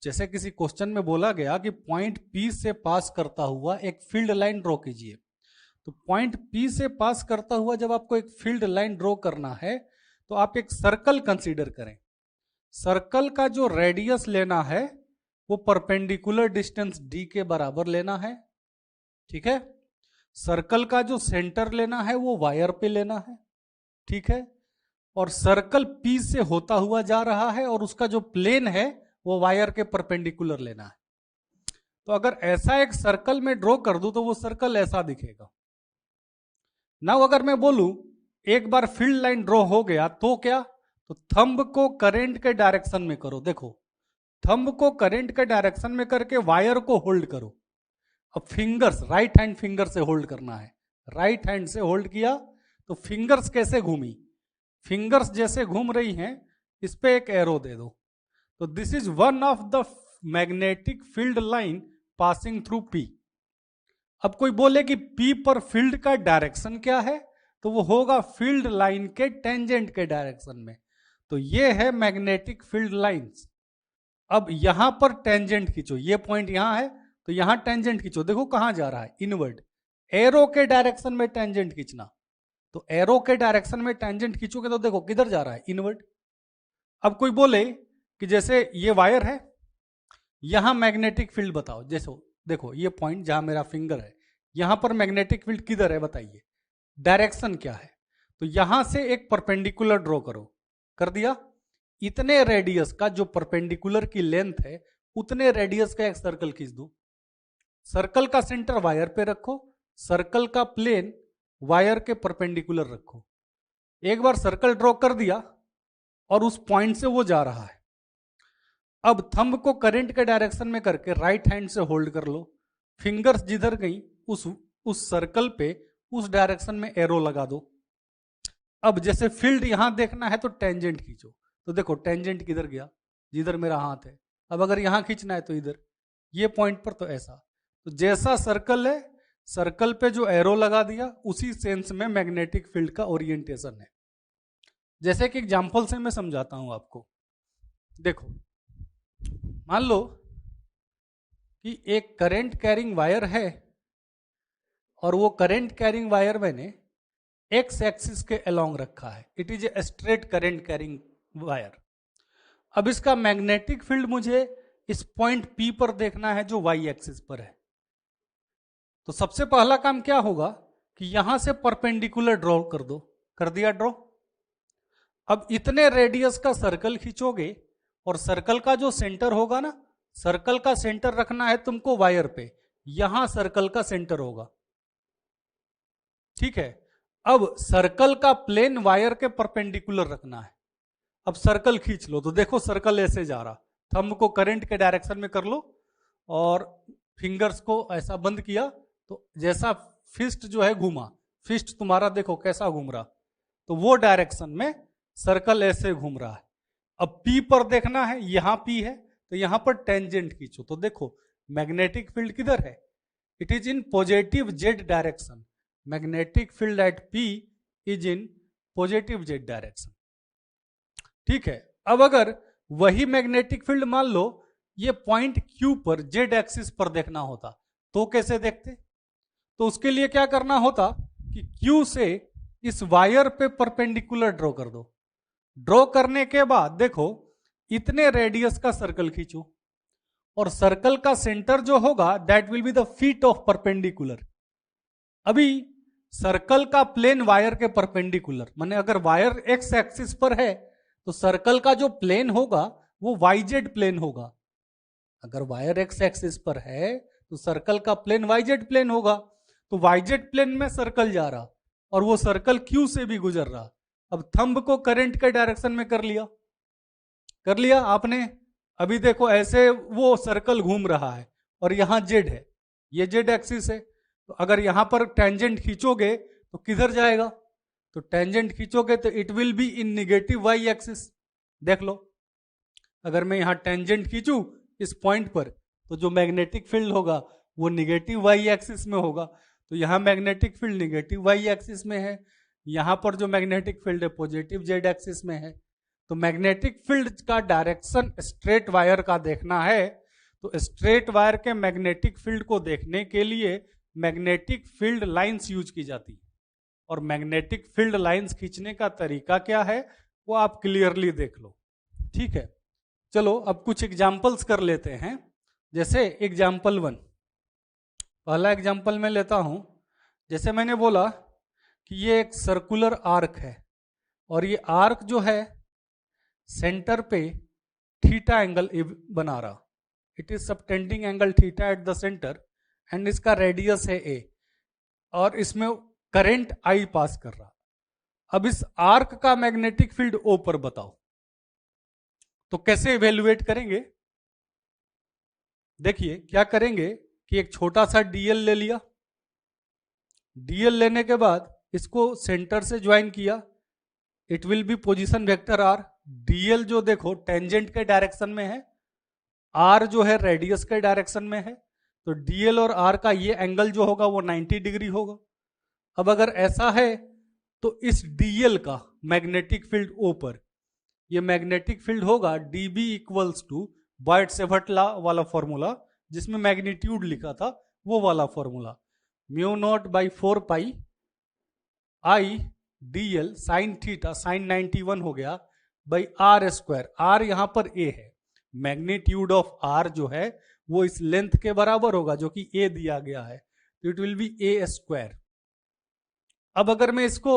जैसे किसी क्वेश्चन में बोला गया कि पॉइंट P से पास करता हुआ एक फील्ड लाइन ड्रॉ कीजिए। तो पॉइंट P से पास करता हुआ जब आपको एक फील्ड लाइन ड्रॉ करना है तो आप एक सर्कल कंसीडर करें। सर्कल का जो रेडियस लेना है वो परपेंडिकुलर डिस्टेंस d के बराबर लेना है। ठीक है, सर्कल का जो सेंटर लेना है वो वायर पे लेना है। ठीक है, और सर्कल P से होता हुआ जा रहा है और उसका जो प्लेन है वो वायर के परपेंडिकुलर लेना है। तो अगर ऐसा एक सर्कल में ड्रॉ कर दूं तो वो सर्कल ऐसा दिखेगा। नाउ अगर मैं बोलूं एक बार फील्ड लाइन ड्रॉ हो गया तो क्या, तो थंब को करंट के डायरेक्शन में करो। देखो थंब को करंट के डायरेक्शन में करके वायर को होल्ड करो। अब फिंगर्स राइट हैंड फिंगर से होल्ड करना है, राइट हैंड से होल्ड किया तो फिंगर्स कैसे घूमी, फिंगर्स जैसे घूम रही हैं इस पे एक एरो दे दो। तो this is one of the magnetic field line passing through P. अब कोई बोले कि पी पर फील्ड का डायरेक्शन क्या है, तो वो होगा फील्ड लाइन के टेंजेंट के डायरेक्शन में। तो ये है मैग्नेटिक फील्ड लाइंस। अब यहां पर टेंजेंट खींचो, ये पॉइंट यहां है तो यहां टेंजेंट खींचो, देखो कहां जा रहा है, इनवर्ड। एरो के डायरेक्शन में टेंजेंट खींचना, तो एरो के डायरेक्शन में टेंजेंट खींचोगे तो देखो किधर जा रहा है, इनवर्ड। अब कोई बोले कि जैसे ये वायर है, यहां मैग्नेटिक फील्ड बताओ, जैसे देखो ये पॉइंट जहां मेरा फिंगर है यहां पर मैग्नेटिक फील्ड किधर है बताइए, डायरेक्शन क्या है। तो यहां से एक परपेंडिकुलर ड्रॉ करो, कर दिया। इतने रेडियस का जो परपेंडिकुलर की लेंथ है उतने रेडियस का एक सर्कल खींच दो। सर्कल का सेंटर वायर पे रखो, सर्कल का प्लेन वायर के परपेंडिकुलर रखो। एक बार सर्कल ड्रॉ कर दिया और उस पॉइंट से वो जा रहा है। अब थंब को करंट के डायरेक्शन में करके राइट हैंड से होल्ड कर लो, फिंगर्स जिधर गई उस सर्कल पे उस डायरेक्शन में एरो लगा दो। अब जैसे फील्ड यहां देखना है तो टेंजेंट खींचो, तो देखो टेंजेंट किधर गया, जिधर मेरा हाथ है। अब अगर यहां खींचना है तो इधर, ये पॉइंट पर तो ऐसा। तो जैसा सर्कल है सर्कल पे जो एरो लगा दिया उसी सेंस में मैग्नेटिक फील्ड का ओरिएंटेशन है। जैसे कि एग्जांपल से मैं समझाता हूं आपको। देखो मान लो कि एक करंट कैरिंग वायर है और वो करंट कैरिंग वायर मैंने एक्स एक्सिस के अलोंग रखा है, it is a straight current carrying wire. अब इसका मैग्नेटिक फील्ड मुझे इस पॉइंट पी पर देखना है जो वाई एक्सिस पर है। तो सबसे पहला काम क्या होगा कि यहां से परपेंडिकुलर ड्रॉ कर दो, कर दिया ड्रॉ। अब इतने रेडियस का सर्कल खींचोगे और सर्कल का जो सेंटर होगा ना, सर्कल का सेंटर रखना है तुमको वायर पे, यहां सर्कल का सेंटर होगा, ठीक है। अब सर्कल का प्लेन वायर के परपेंडिकुलर रखना है। अब सर्कल खींच लो तो देखो सर्कल ऐसे जा रहा, थंब को करंट के डायरेक्शन में कर लो और फिंगर्स को ऐसा बंद किया तो जैसा फिस्ट जो है घूमा, फिस्ट तुम्हारा देखो कैसा घूम रहा, तो वो डायरेक्शन में सर्कल ऐसे घूम रहा है। अब पी पर देखना है, यहां पी है तो यहां पर टेंजेंट खींचो, तो देखो मैग्नेटिक फील्ड किधर है, it is in positive Z direction. Magnetic field eight P is in positive Z direction, ठीक है। अब अगर वही मैग्नेटिक फील्ड मान लो ये पॉइंट क्यू पर जेड एक्सिस पर देखना होता तो कैसे देखते, तो उसके लिए क्या करना होता कि क्यू से इस वायर पे परपेंडिकुलर ड्रॉ कर दो। ड्रॉ करने के बाद देखो इतने रेडियस का सर्कल खींचो और सर्कल का सेंटर जो होगा that will be the feet of perpendicular. अभी सर्कल का प्लेन वायर के परपेंडिकुलर, माने अगर वायर एक्स एक्सिस पर है तो सर्कल का जो प्लेन होगा वो वाईजेड प्लेन होगा। अगर वायर एक्स एक्सिस पर है तो सर्कल का प्लेन वाईजेड प्लेन होगा। तो वाईजेड प्लेन में सर्कल जा रहा और वो सर्कल क्यू से भी गुजर रहा। अब थंब को करंट के डायरेक्शन में कर लिया आपने। अभी देखो ऐसे वो सर्कल घूम रहा है और यहां जेड है, ये जेड एक्सिस है। तो अगर यहां पर टेंजेंट खींचोगे तो किधर जाएगा, तो टेंजेंट खींचोगे तो it will be in negative Y axis. देख लो अगर मैं यहां टेंजेंट खींचू इस पॉइंट पर तो जो मैग्नेटिक फील्ड होगा वो निगेटिव वाई एक्सिस में होगा। तो यहां magnetic field negative Y axis में है, यहां पर जो मैग्नेटिक फील्ड है पॉजिटिव जेड एक्सिस में है। तो मैग्नेटिक फील्ड का डायरेक्शन स्ट्रेट वायर का देखना है तो स्ट्रेट वायर के मैग्नेटिक फील्ड को देखने के लिए मैग्नेटिक फील्ड लाइंस यूज की जाती है। और मैग्नेटिक फील्ड लाइंस खींचने का तरीका क्या है वो आप क्लियरली देख लो, ठीक है। चलो अब कुछ एग्जाम्पल्स कर लेते हैं। जैसे एग्जाम्पल 1, पहला एग्जाम्पल मैं लेता हूं। जैसे मैंने बोला कि ये एक सर्कुलर आर्क है और ये आर्क जो है सेंटर पे थीटा एंगल बना रहा, it is subtending angle theta at the centre and इसका रेडियस है ए और इसमें करंट आई पास कर रहा। अब इस आर्क का मैग्नेटिक फील्ड ओ पर बताओ, तो कैसे इवेल्युएट करेंगे? देखिए क्या करेंगे कि एक छोटा सा डीएल ले लिया, डीएल लेने के बाद इसको सेंटर से ज्वाइन किया, it will be position vector R. Dl जो देखो टेंजेंट के डायरेक्शन में है, आर जो है रेडियस के डायरेक्शन में है, तो डीएल और आर का ये एंगल जो होगा वो 90 डिग्री होगा। अब अगर ऐसा है तो इस डीएल का मैग्नेटिक फील्ड ओ पर, ये मैग्नेटिक फील्ड होगा dB equals to Biot Savart law वाला फॉर्मूला, जिसमें मैग्नीट्यूड लिखा था वो वाला formula, mu naught by 4 pi I DL sine theta sine 91 हो गया बाई आर स्क्वायर। आर यहां पर ए है, मैग्नीट्यूड ऑफ आर जो है वो इस लेंथ के बराबर होगा जो कि ए दिया गया है, तो it will B A square. अब अगर मैं इसको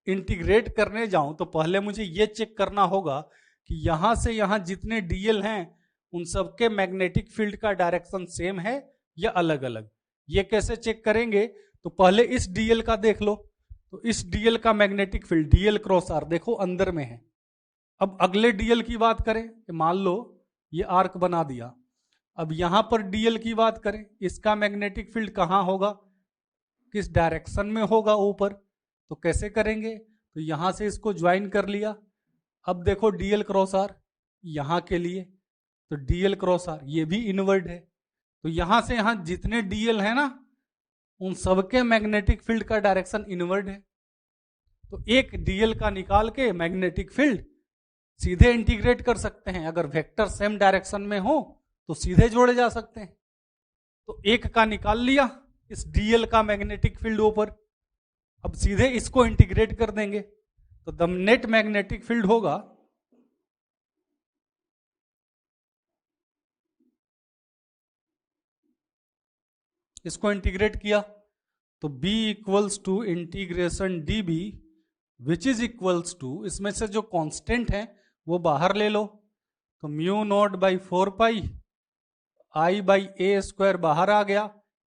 इंटीग्रेट करने जाऊं तो पहले मुझे ये चेक करना होगा कि यहां से यहां जितने डीएल हैं उन सबके मैग्नेटिक फील्ड का डायरेक्शन सेम है या अलग अलग। ये कैसे चेक करेंगे? तो पहले इस डीएल का देख लो, तो इस डीएल का magnetic field dl cross R देखो अंदर में है। अब अगले डीएल की बात करें, मान लो ये आर्क बना दिया, अब यहां पर डीएल की बात करें, इसका मैग्नेटिक फील्ड कहां होगा, किस डायरेक्शन में होगा ऊपर, तो कैसे करेंगे? तो यहां से इसको ज्वाइन कर लिया। अब देखो डीएल क्रॉस आर यहां के लिए, तो डीएल क्रॉस आर ये भी इनवर्ड है, तो यहां से यहां जितने डीएल है ना उन सबके मैग्नेटिक फील्ड का डायरेक्शन इनवर्ड है, तो एक डीएल का निकाल के मैग्नेटिक फील्ड सीधे इंटीग्रेट कर सकते हैं। अगर वेक्टर सेम डायरेक्शन में हो तो सीधे जोड़े जा सकते हैं। तो एक का निकाल लिया इस डीएल का मैग्नेटिक फील्ड ऊपर, अब सीधे इसको इंटीग्रेट कर देंगे, तो द नेट मैग्नेटिक फील्ड होगा इसको इंटीग्रेट किया तो B equals to integration d B which is equals to, इसमें से जो कांस्टेंट है वो बाहर ले लो, तो mu naught by 4 pi I by A square बाहर आ गया,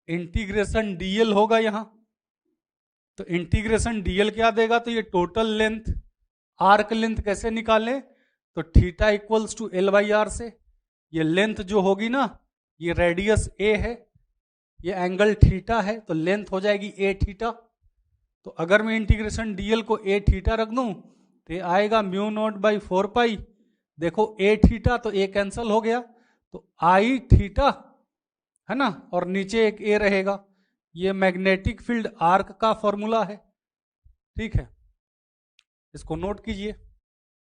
इंटीग्रेशन डीएल होगा यहां, तो इंटीग्रेशन डीएल क्या देगा, तो ये टोटल लेंथ आर्क लेंथ कैसे निकालें, तो theta equals to L by R से, ये लेंथ जो होगी ना ये रेडियस ए है, ये एंगल थीटा है, तो लेंथ हो जाएगी ए थीटा। तो अगर मैं इंटीग्रेशन डीएल को ए थीटा रख दूं तो ये आएगा म्यू नॉट बाई 4 पाई, देखो ए थीटा तो ए कैंसल हो गया, तो आई थीटा है ना, और नीचे एक ए रहेगा, ये मैग्नेटिक फील्ड आर्क का फॉर्मूला है। ठीक है, इसको नोट कीजिए।